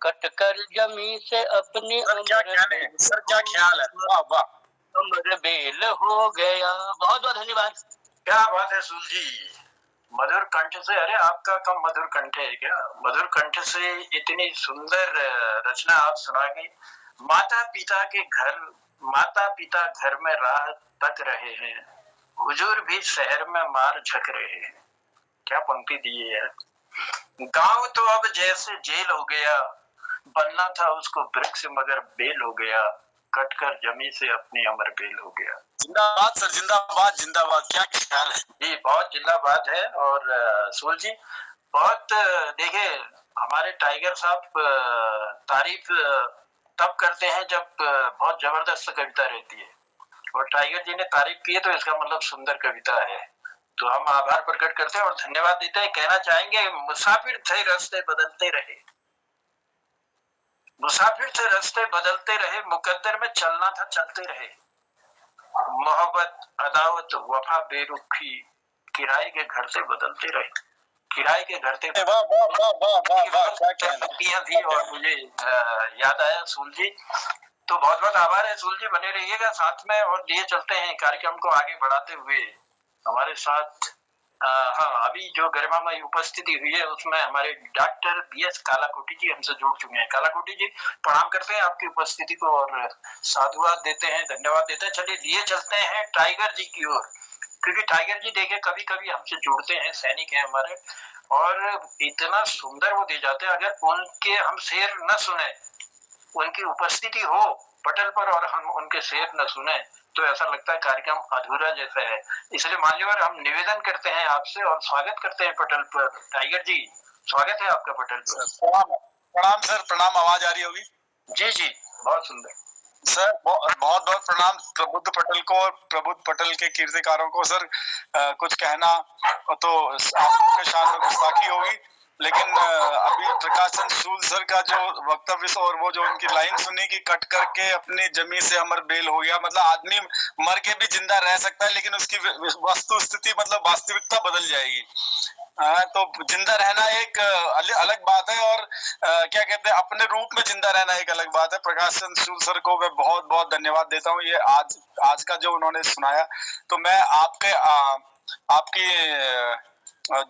कट कर जमी से अपनी सर क्या ख्याल है? वाह वाह, अमर बेल हो गया। बहुत बहुत धन्यवाद। क्या बात है सुल जी, मधुर कंठ से, अरे आपका कम मधुर कंठ है क्या? मधुर कंठ से इतनी सुंदर रचना आप सुना गई। माता पिता घर में राह तक रहे हैं, हुजूर भी शहर में मार झक रहे हैं। क्या पंक्ति दी है। गांव तो अब जैसे जेल हो गया, बनना था उसको वृक्ष मगर बेल हो गया, कटकर जमी से अपनी अमर बेल हो गया। जिंदाबाद सर, जिंदाबाद जिंदाबाद, क्या ख्याल है जी, बहुत जिंदाबाद है। और सूल जी बहुत देखिए, हमारे टाइगर साहब तारीफ तब करते हैं जब बहुत जबरदस्त कविता रहती है, और टाइगर जी ने तारीफ की है तो इसका मतलब सुंदर कविता है। तो हम आभार प्रकट करते हैं और धन्यवाद देते हैं। कहना चाहेंगे, मुसाफिर थे रास्ते बदलते रहे, मुसाफिर थे रास्ते बदलते रहे, मुकद्दर में चलना था चलते रहे, मोहब्बत अदावत वफा बेरुखी, किराए के घर से बदलते रहे, किराए के घर से। वाह वाह वाह वाह वाह वाह, क्या कहना थी और मुझे याद आया सूल जी। तो बहुत बहुत आभार है सूल जी, बने रहिएगा साथ में। और लिए चलते हैं कार्यक्रम को आगे बढ़ाते हुए हमारे साथ। हाँ, अभी जो गरिमामयी उपस्थिति हुई है उसमें हमारे डॉक्टर बीएस कालाकोटी जी हमसे जुड़ चुके हैं। कालाकोटी जी, प्रणाम करते हैं आपकी उपस्थिति को और साधुवाद देते हैं, धन्यवाद देते हैं। चलिए लिए चलते हैं टाइगर जी की ओर, क्योंकि टाइगर जी देखिए कभी कभी हमसे जुड़ते हैं, सैनिक हैं हमारे, और इतना सुंदर वो दे जाते हैं। अगर उनके हम शेर न सुने, उनकी उपस्थिति हो पटल पर और हम उनके शेर न सुने, तो ऐसा लगता है कार्यक्रम अधूरा जैसा है। इसलिए मान्यवर, हम निवेदन करते हैं आपसे और स्वागत करते हैं पटल पर। टाइगर जी, स्वागत है आपका पटल पर। प्रणाम प्रणाम सर, प्रणाम। आवाज आ रही होगी? जी जी, बहुत सुंदर सर, बहुत बहुत प्रणाम प्रबुद्ध पटल को और प्रबुद्ध पटल के कीर्तिकारों को। सर कुछ कहना तो आप लोगों के शान में गुस्ताखी होगी, लेकिन अभी प्रकाश चंद्र सूल सर का जो वक्तव्य और वो जो उनकी लाइन सुनी कि कट करके अपनी जमी से अमर बेल हो गया, मतलब आदमी मर के भी जिंदा रह सकता है लेकिन उसकी वस्तु स्थिति मतलब वास्तविकता बदल जाएगी। तो जिंदा रहना एक अलग बात है, और क्या कहते हैं, अपने रूप में जिंदा रहना एक अलग बात है। प्रकाश चंद्र सूल सर को मैं बहुत बहुत धन्यवाद देता हूँ, ये आज का जो उन्होंने सुनाया। तो मैं आपकी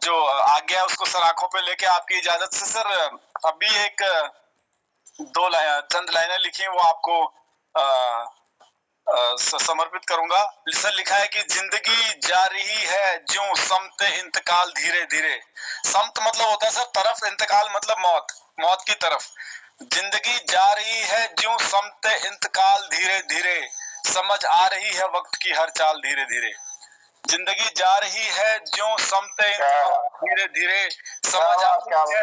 जो आज्ञा है उसको सर आंखों पे लेके आपकी इजाजत से सर अभी एक चंद लाइनें लिखी वो आपको समर्पित करूंगा। सर लिखा है कि जिंदगी जा रही है ज्यों समते इंतकाल धीरे धीरे। समत मतलब होता है सर तरफ, इंतकाल मतलब मौत, मौत की तरफ। जिंदगी जा रही है ज्यों समते इंतकाल धीरे धीरे, समझ आ रही है वक्त की हर चाल धीरे धीरे। जिंदगी जा रही है ज्यों समते धीरे धीरे, समझ आ रही है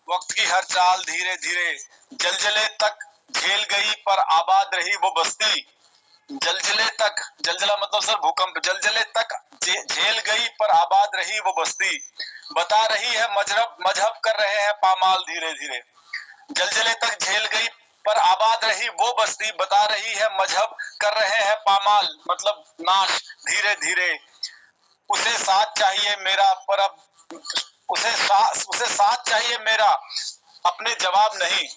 वक्त की हर चाल धीरे धीरे। जलजले तक झेल गई पर आबाद रही वो बस्ती। जलजले तक, जलजला मतलब सर भूकंप, जलजले तक झेल गई पर आबाद रही वो बस्ती। बता रही है मजहब कर रहे हैं पामाल धीरे धीरे। जलजले तक झेल गई पर आबाद रही वो बस्ती, बता रही है मजहब कर रहे हैं पामाल मतलब नाश धीरे धीरे। उसे साथ चाहिए मेरा पर अब उसे साथ चाहिए मेरा अपने जवाब नहीं,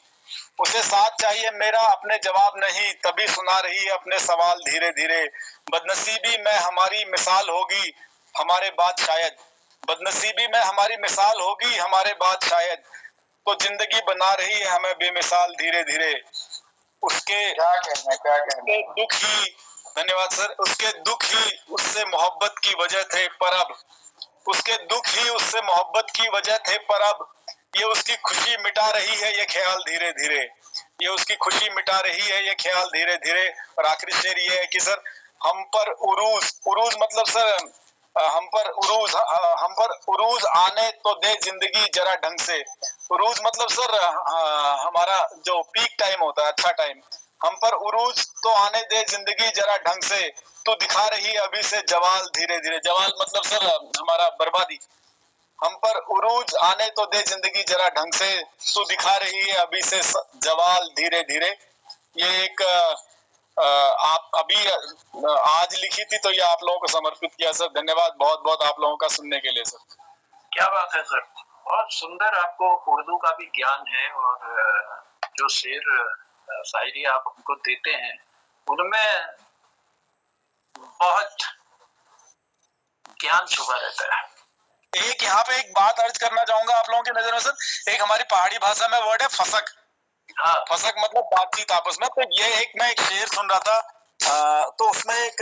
उसे साथ चाहिए मेरा अपने जवाब नहीं, तभी सुना रही है अपने सवाल धीरे धीरे। बदनसीबी में हमारी मिसाल होगी हमारे बाद शायद, बदनसीबी में हमारी मिसाल होगी हमारे बाद शायद। तो जिंदगी बना रही है हमें बेमिसाल धीरे धीरे। उसके दुख ही, धन्यवाद सर, उसके दुख ही उससे मोहब्बत की वजह थे पर अब, उसके दुख ही उससे मोहब्बत की वजह थे पर अब, ये उसकी खुशी मिटा रही है ये ख्याल धीरे धीरे, ये उसकी खुशी मिटा रही है ये ख्याल धीरे धीरे। और आखिरी शेर ये है कि सर हम पर उरूज, उरूज मतलब सर हम पर उरूज आने तो दे जिंदगी जरा ढंग से। उरूज मतलब सर हमारा जो पीक टाइम होता है, अच्छा टाइम। हम पर उरूज तो आने दे जिंदगी जरा ढंग से, तो दिखा रही है अभी से जवाल धीरे धीरे। जवाल मतलब सर हमारा बर्बादी। हम पर उरूज आने तो दे जिंदगी जरा ढंग से, तो दिखा रही है अभी से जवाल धीरे धीरे। ये एक आप अभी आज लिखी थी तो ये आप लोगों को समर्पित किया सर। धन्यवाद बहुत बहुत आप लोगों का सुनने के लिए सर। क्या बात है सर, बहुत सुंदर। आपको उर्दू का भी ज्ञान है और जो शेर शायरी आप हमको देते हैं उनमें बहुत ज्ञान छुपा रहता है। एक यहाँ पे एक बात अर्ज करना चाहूंगा आप लोगों की नजर में सर, एक हमारी पहाड़ी भाषा में वर्ड है फसक। हाँ फसक मतलब बातचीत आपस में। तो ये मैं एक शेर सुन रहा था, तो उसमें एक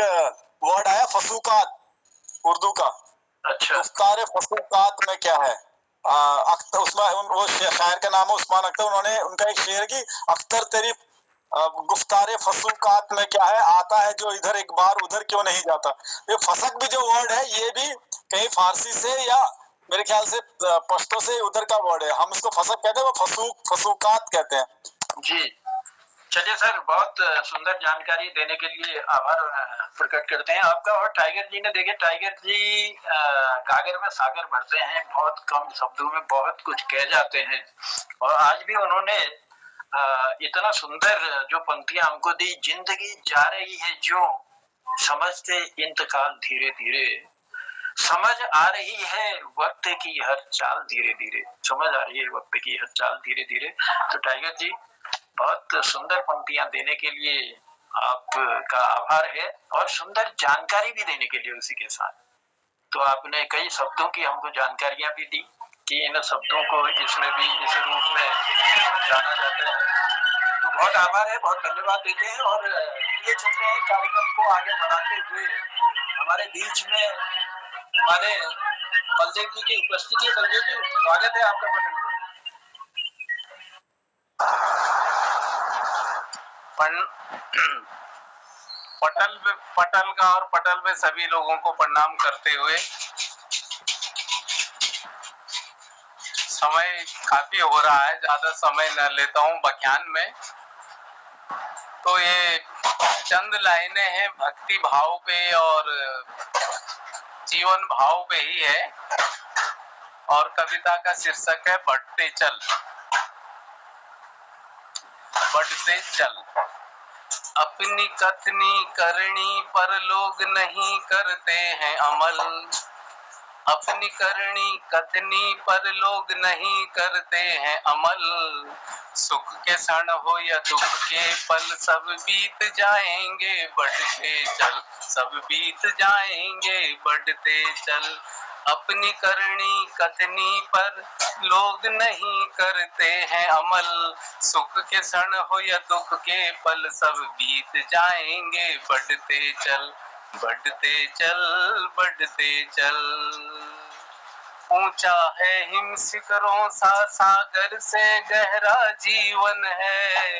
वर्ड आया फसूकात, उर्दू का। अच्छा गुफ्तार फसूकात में क्या है? अख्तर, उसमें वो शायर का नाम है उस्मान अख्तर, उन्होंने उनका एक शेर की अख्तर तेरी गुफ्तार फसूकात में क्या है, आता है जो इधर एक बार उधर क्यों नहीं जाता। ये फसक भी जो वर्ड है ये भी कहीं फारसी से या मेरे ख्याल से पश्तो से उधर का वर्ड है। हम इसको फसक कहते हैं, वो फसूकात कहते हैं जी। चलिए सर, बहुत सुंदर जानकारी देने के लिए आभार प्रकट करते हैं आपका। और टाइगर जी ने देखिए, टाइगर जी गागर में सागर भरते हैं, बहुत कम शब्दों में बहुत कुछ कह जाते हैं। और आज भी उन्होंने इतना सुंदर जो पंक्तियां हमको दी, जिंदगी जा रही है जो समझते इंतकाल धीरे धीरे, समझ आ रही है वक्त की हर चाल धीरे धीरे, समझ आ रही है वक्त की हर चाल धीरे धीरे। तो टाइगर जी, बहुत सुंदर पंक्तियां देने के लिए आपका आभार है, और सुंदर जानकारी भी देने के लिए उसी के साथ। तो आपने कई शब्दों की हमको जानकारियां भी दी कि इन शब्दों को इसमें भी इस रूप में जाना जाता है। तो बहुत आभार है, बहुत धन्यवाद देते हैं। और ये चलते हैं कार्यक्रम को आगे बढ़ाते हुए, हमारे बीच में हमारे बलदेव जी की उपस्थिति है। बलदेव जी, स्वागत है आपका पटल पर। पटल का और पटल में सभी लोगों को प्रणाम करते हुए, समय काफी हो रहा है, ज्यादा समय न लेता हूँ बख्यान में। तो ये चंद लाइनें हैं भक्ति भाव पे और जीवन भाव पे ही है, और कविता का शीर्षक है बढ़ते चल। बढ़ते चल, अपनी कथनी करनी पर लोग नहीं करते हैं अमल, अपनी करनी कथनी पर लोग नहीं करते हैं अमल। सुख के क्षण हो या दुख के पल सब बीत जाएंगे बढ़ते चल, सब बीत जाएंगे बढ़ते चल। अपनी करनी कथनी पर लोग नहीं करते हैं अमल, सुख के क्षण हो या दुख के पल सब बीत जाएंगे बढ़ते चल, बढ़ते चल, बढ़ते चल। ऊंचा है हिम शिखरों सा सागर से गहरा जीवन है,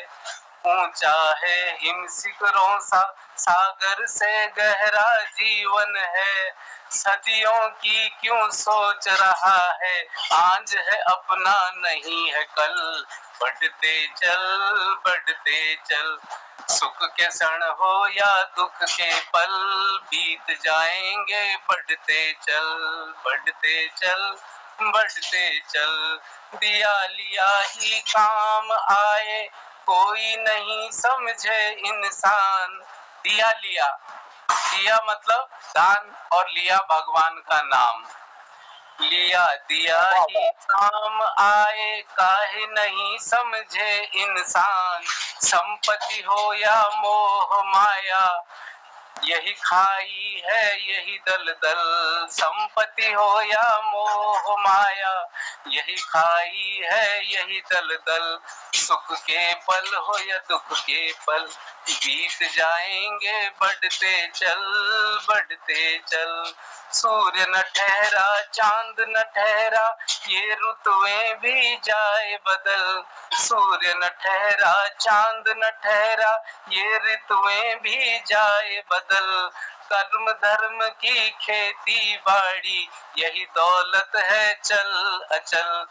ऊंचा है हिम शिखरों सा सागर से गहरा जीवन है। सदियों की क्यों सोच रहा है, आज है अपना नहीं है कल। बढ़ते चल, बढ़ते चल, सुख के क्षण हो या दुख के पल बीत जाएंगे बढ़ते चल, बढ़ते चल, बढ़ते चल। दिया लिया ही काम आए कोई नहीं समझे इंसान। दिया लिया, दिया मतलब दान और लिया भगवान का नाम। लिया दिया ही काम आए काहे नहीं समझे इंसान। संपत्ति हो या मोह माया यही खाई है यही दलदल। संपत्ति हो या मोह माया यही खाई है यही दलदल। सुख के पल हो या दुख के पल बीत जाएंगे बढ़ते चल, बढ़ते चल। सूर्य न ठहरा चांद न ठहरा ये ऋतुएं भी जाए बदल। सूर्य न ठहरा चांद न ठहरा ये ऋतुएं भी जाए बदल। कर्म धर्म की खेती बाड़ी यही दौलत है चल अचल।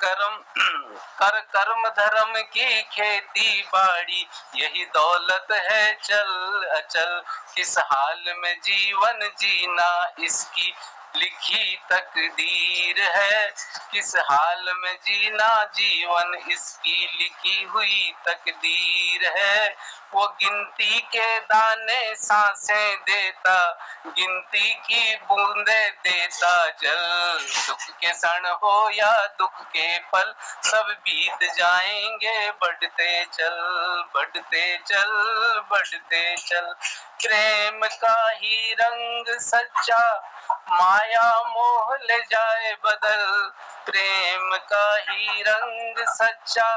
कर्म धर्म की खेती बाड़ी यही दौलत है चल अचल। किस हाल में जीवन जीना इसकी लिखी तकदीर है, किस हाल में जीना जीवन इसकी लिखी हुई तकदीर है। वो गिनती के दाने सांसें देता, गिनती की बूंदे देता जल। सुख के क्षण हो या दुख के पल, सब बीत जाएंगे बढ़ते चल, बढ़ते चल, बढ़ते चल। प्रेम का ही रंग सच्चा, माया मोह ले जाए बदल। प्रेम का ही रंग सच्चा,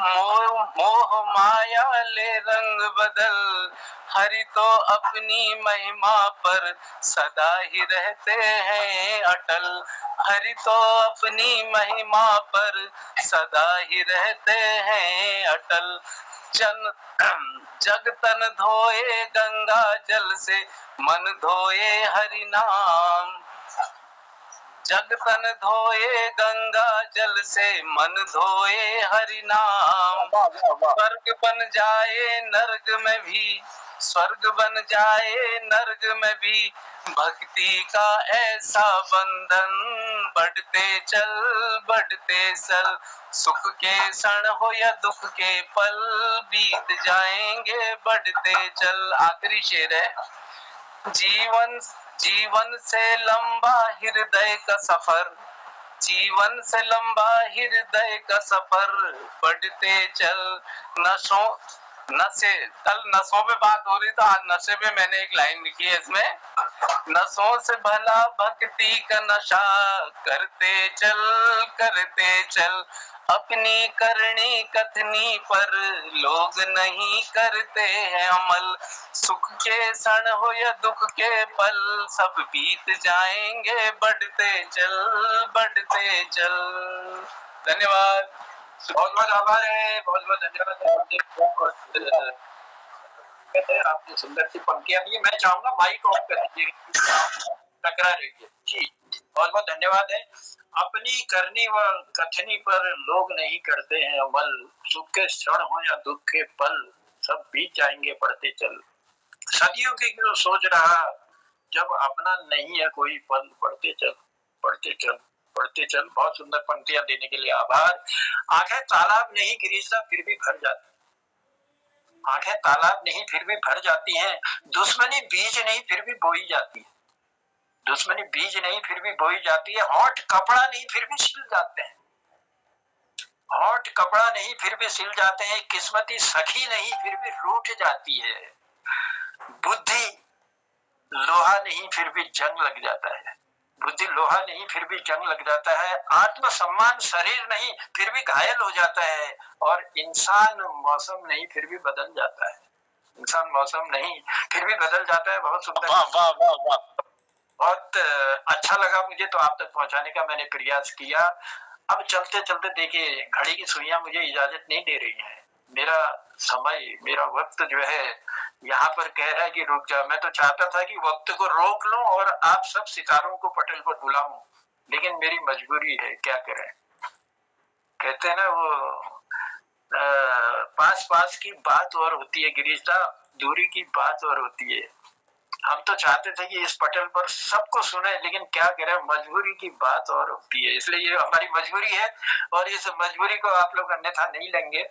मोह मोह माया ले रंग बदल। हरि तो अपनी महिमा पर सदा ही रहते हैं अटल। हरि तो अपनी महिमा पर सदा ही रहते हैं अटल। जन जग तन धोए गंगा जल से, मन धोए हरि नाम। जग तन धोए गंगा जल से, मन धोए हरि नाम। स्वर्ग बन जाए नर्क में भी, स्वर्ग बन जाए नर्क में भी, भक्ति का ऐसा बंधन। बढ़ते चल, बढ़ते चल, सुख के क्षण हो या दुख के पल, बीत जाएंगे बढ़ते चल। आखिरी शेर है, जीवन जीवन से लंबा हृदय का सफर, जीवन से लंबा हृदय का सफर। बढ़ते चल, नशों नशे, कल नशों पे बात हो रही तो आज नशे पे मैंने एक लाइन लिखी है इसमें, नशों से भला भक्ति का नशा। करते चल, करते चल, अपनी करनी कथनी पर लोग नहीं करते हैं अमल। सुख के क्षण हो या दुख के पल, सब बीत जाएंगे बढ़ते चल, बढ़ते चल। धन्यवाद, बहुत बहुत आभार है, बहुत बहुत धन्यवाद। आपने सुंदर सी पंक्तियां दी। मैं चाहूंगा माइक ऑफ कर दीजिए, टकरा रही है जी। बहुत बहुत धन्यवाद है। अपनी करनी व कथनी पर लोग नहीं करते हैं अमल। सुख के क्षण हो या दुख के पल, सब बीत जाएंगे बढ़ते चल। सदियों की क्यों सोच रहा, जब अपना नहीं है कोई पल। बढ़ते चल, बढ़ते चल, बढ़ते चल। बहुत सुंदर पंक्तियां देने के लिए आभार। आंखें तालाब नहीं गिरीशदा फिर भी भर जाती, आंखें तालाब नहीं फिर भी भर जाती हैं। दुश्मनी बीज नहीं फिर भी बोई जाती है, दुश्मनी बीज नहीं फिर भी बोई जाती है। होंठ कपड़ा नहीं फिर भी सिल जाते हैं, होंठ कपड़ा नहीं फिर भी सिल जाते हैं। किस्मती सखी नहीं फिर भी रूठ जाती है। बुद्धि लोहा नहीं फिर भी जंग लग जाता है, बुद्धि लोहा नहीं फिर भी जंग लग जाता है। आत्मसम्मान शरीर नहीं फिर भी घायल हो जाता है। और इंसान मौसम नहीं फिर भी बदल जाता है, इंसान मौसम नहीं फिर भी बदल जाता है। बहुत सुंदर, वाह वाह वाह वाह। बहुत अच्छा लगा मुझे, तो आप तक पहुंचाने का मैंने प्रयास किया। अब चलते चलते देखिए, घड़ी की सुइयां मुझे इजाजत नहीं दे रही हैं। मेरा समय, मेरा वक्त जो है यहाँ पर कह रहा है कि रुक जा। मैं तो चाहता था कि वक्त को रोक लूं और आप सब सितारों को पटल पर बुलाऊं, लेकिन मेरी मजबूरी है, क्या करें। कहते हैं ना वो पास पास की बात और होती है गिरीशदा, दूरी की बात और होती है। हम तो चाहते थे कि इस पटल पर सबको सुने, लेकिन क्या करें, मजबूरी की बात और होती है। इसलिए ये हमारी मजबूरी है और इस मजबूरी को आप लोग अन्यथा नहीं लेंगे।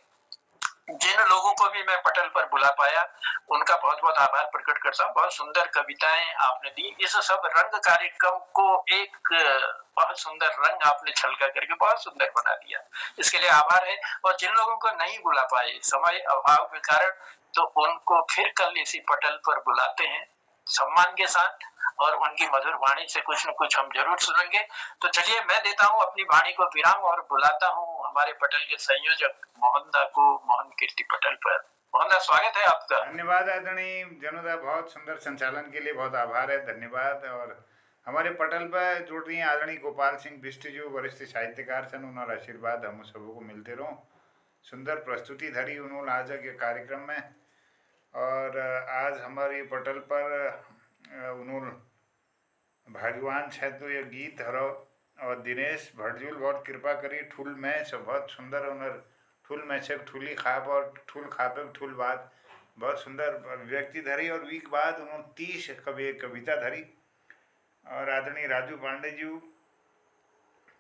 जिन लोगों को भी मैं पटल पर बुला पाया, उनका बहुत बहुत आभार प्रकट करता हूँ। बहुत सुंदर कविताएं आपने दी। इस सब रंग कार्यक्रम को एक बहुत सुंदर रंग आपने छलका करके बहुत सुंदर बना दिया, इसके लिए आभार है। और जिन लोगों को नहीं बुला पाए समय अभाव के कारण, तो उनको फिर कल इसी पटल पर बुलाते हैं सम्मान के साथ, और उनकी मधुर वाणी से कुछ न कुछ हम जरूर सुनेंगे। तो चलिए, मैं देता हूँ अपनी वाणी को विराम और बुलाता हूँ हमारे पटल के संयोजक मोहनदा को, मोहन कीर्ति पटल पर। मोहनदा, स्वागत है आपका। धन्यवाद आदरणीय जनुदा, बहुत सुंदर संचालन के लिए बहुत आभार है, धन्यवाद। और हमारे पटल पर जुड़ रही हैं आदरणीय गोपाल सिंह बिष्ट जी, वरिष्ठ साहित्यकार सन, उन्होंने आशीर्वाद हम सबको मिलते रहो। सुंदर प्रस्तुति धरी उन्होंने आज के कार्यक्रम में। और आज हमारे पटल पर उन्होंने भगवान है तो ये गीत हरो और दिनेश भटजूल बहुत कृपा करी। ठुल में से बहुत सुंदर उन्होंने ठुल में से ठुली खाप और ठुल खापे ठुल बात बहुत सुंदर व्यक्ति धरी। और वीक बाद उन्होंने 30 कविता धरी और आदरणीय राजू पांडे जी,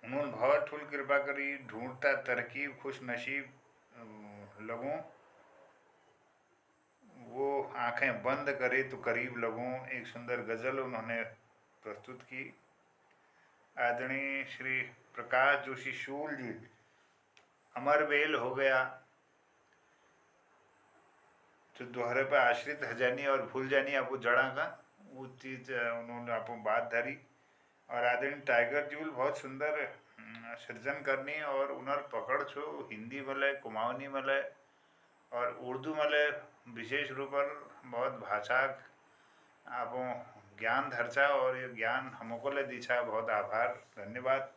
उन्होंने बहुत ठुल कृपा करी, ढूंढता तरकीब खुश नसीब लगूं, वो आंखें बंद करे तो करीब लगूं, एक सुंदर गजल उन्होंने प्रस्तुत की। आदरणीय श्री प्रकाश जोशी शूल जी, अमर बेल हो गया, जो दोहरे पर आश्रित हजानी और भूल जानी आपको जड़ा का, वो चीज़ उन्होंने आपको बात धरी। और आदरणीय टाइगर जूल बहुत सुंदर सृजन करनी और उनर पकड़ छो हिंदी मले कुमाऊनी मले और उर्दू मले विशेष रूप पर बहुत भाषा आप ज्ञान धरचा और ये ज्ञान हमको ले दीछा, बहुत आभार धन्यवाद।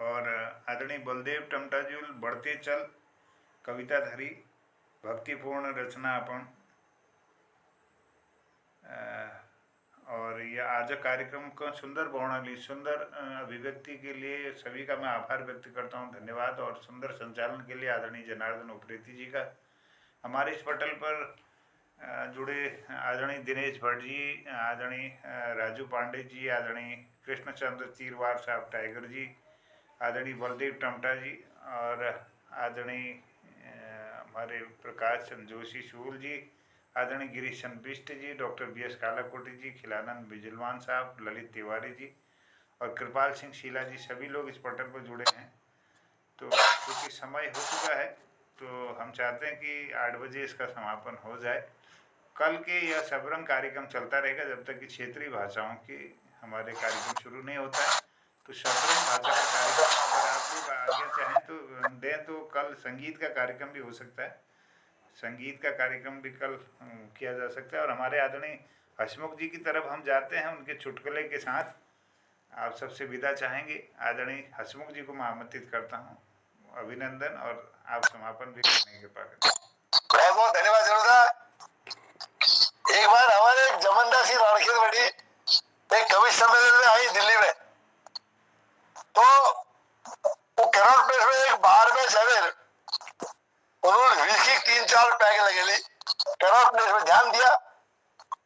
और आदरणीय बलदेव टमटाजूल बढ़ते चल कविता धरी, भक्तिपूर्ण रचना अपन और ये आज कार्यक्रम का सुंदर वर्णन, सुंदर अभिव्यक्ति के लिए सभी का मैं आभार व्यक्त करता हूँ, धन्यवाद। और सुंदर संचालन के लिए आदरणीय जनार्दन उप्रेती जी का। हमारे इस पटल पर जुड़े आदरणीय दिनेश भट्ट जी, आदरणीय राजू पांडे जी, आदरणीय कृष्णचंद्र तीरवार साहब टाइगर जी, आदरणीय बलदेव टमटा जी और आदरणीय हमारे प्रकाश चंद्र जोशी शूल जी, आदरणीय गिरीश चंद्र बिष्ट जी, डॉक्टर BS कालाकोटी जी, खिलानंद बिजलवान साहब, ललित तिवारी जी और कृपाल सिंह शीला जी, सभी लोग इस पटल पर जुड़े हैं। तो क्योंकि समय हो चुका है तो हम चाहते हैं कि 8 बजे इसका समापन हो जाए। कल के यह सबरंग कार्यक्रम चलता रहेगा जब तक कि क्षेत्रीय भाषाओं के हमारे कार्यक्रम शुरू नहीं होता है। तो सबरंग भाषा का कार्यक्रम अगर आप लोग आगे चाहें तो दें तो कल संगीत का कार्यक्रम भी हो सकता है, संगीत का कार्यक्रम भी कल किया जा सकता है। और हमारे आदरणीय हसमुख जी की तरफ हम जाते हैं, उनके चुटकुले के साथ आप सबसे विदा चाहेंगे। आदरणीय हसमुख जी को मैं आमंत्रित करता हूँ, अभिनंदन और आप समापन भी करने के पास। बहुत बहुत धन्यवाद जरूर। एक बार हमारे एक जमनदास की राणखेत बड़ी एक कवि सम्मेलन में आई दिल्ली में, तो वो कैरोट प्लेस में एक बार में सवेर उन्होंने विस्की 3-4 पैक लगेली, कैरोट प्लेस में ध्यान दिया,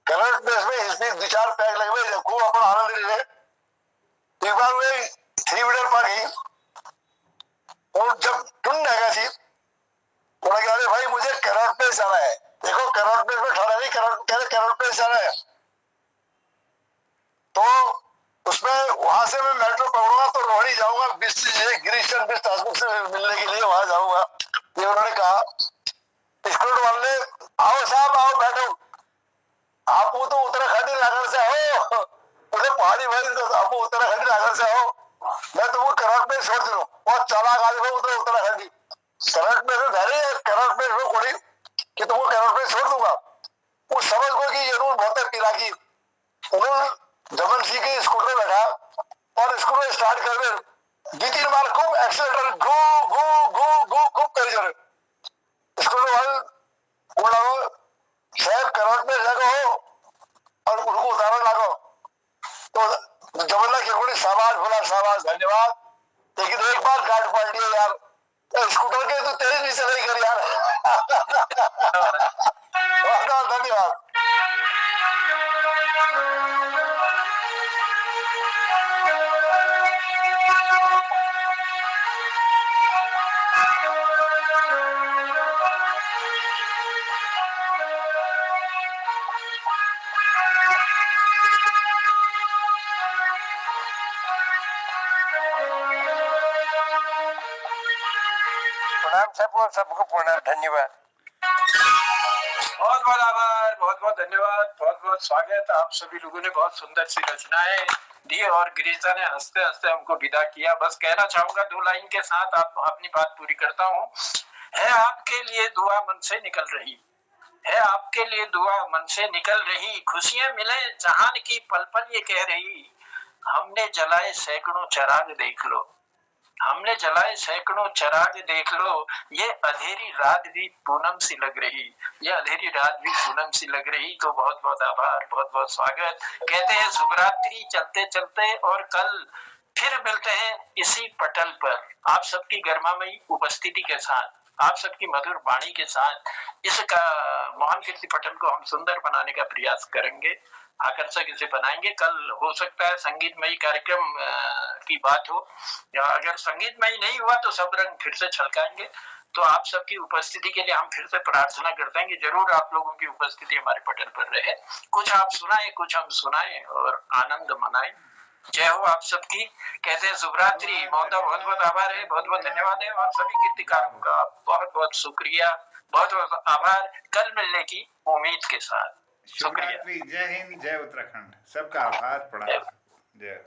कैरोट प्लेस में इसमें 2-4 पैक लगे खूब अपन आनंद ले। एक बार वे 3 व्हीलर पर गई और जब ढूंढ लगा थी बोला कि अरे भाई मुझे कैरोट प्लेस जाना है, देखो कैरोट प्लेस में ठहरा नहीं, कैरोट प्लेस जाना है। तो उसमें वहां से मैं मेट्रो पकड़ूंगा तो रोहिणी जाऊंगा, गिरीश चंद्र बिष्ट हसमुख से मिलने के लिए वहां जाऊंगा। ये उन्होंने कहा। स्कूल वाले आओ साहब आओ बैठो, आप वो तो उत्तराखंड नगर से हो, उधर पहाड़ी भाई तो आप उत्तराखंड नगर से हो, मैं तुमको करौट में छोड़ दूं और चालाक आदमी उधर उत्तराखंडी करौट में से धैर्य करौट में कोड़ी कि तुमको करौट में छोड़ दूंगा। वो समझ गो कि ये बहुत पिराकी। उन्होंने जमन सिंह के स्कूटर में बैठा और स्कूटर स्टार्ट कर दे, 2-3 बार खूब एक्सीलेटर गो गो गो गो खूब कर जोरे स्कूटर वाले बोला साहब करौट में लगो और उनको उतारने लगो। तो जमन्ना के कोड़ी शाबाश बोला शाबाश धन्यवाद, लेकिन एक बार गार्ड पलट दिया यार, तो स्कूटर के तो तेरे नीचे नहीं कर यार। बहुत धन्यवाद। प्रणाम सबको, सबको प्रणाम, धन्यवाद। बहुत बहुत आभार, बहुत बहुत धन्यवाद, बहुत बहुत स्वागत। आप सभी लोगों ने बहुत सुंदर सी रचनाएं दी और गिरीजा ने हंसते हंसते हमको विदा किया। बस कहना चाहूंगा 2 लाइन के साथ आप अपनी बात पूरी करता हूँ। है आपके लिए दुआ मन से निकल रही, है आपके लिए दुआ मन से निकल रही, खुशियां मिले जहान की पल पल ये कह रही, हमने जलाए सैकड़ों चिराग देख लो, हमने जलाए सैकड़ों चिराग देख लो, ये अंधेरी रात भी पूनम सी लग रही, ये अंधेरी रात भी पूनम सी लग रही। तो बहुत बहुत आभार, बहुत बहुत स्वागत। कहते हैं शुभरात्रि चलते चलते, और कल फिर मिलते हैं इसी पटल पर आप सबकी गर्मामयी उपस्थिति के साथ। आप सबकी मधुर वाणी के साथ इसका मोहन कीर्ति पटल को हम सुंदर बनाने का प्रयास करेंगे, आकर्षक इसे बनाएंगे। कल हो सकता है संगीतमयी कार्यक्रम की बात हो, या अगर संगीतमयी नहीं हुआ तो सब रंग फिर से छलकाएंगे। तो आप सबकी उपस्थिति के लिए हम फिर से प्रार्थना करते हैं कि जरूर आप लोगों की उपस्थिति हमारे पटल पर रहे, कुछ आप सुनाएं, कुछ हम सुनाएं और आनंद मनाएं। जय हो आप सबकी। कहते हैं शुभरात्रि। मोहनदा बहुत बहुत आभार है, बहुत बहुत धन्यवाद है, और सभी कीर्तिकारों का बहुत बहुत शुक्रिया, बहुत बहुत आभार। कल मिलने की उम्मीद के साथ शुक्रिया। जय हिंद, जय उत्तराखंड, सबका आभार, प्रणाम, जय।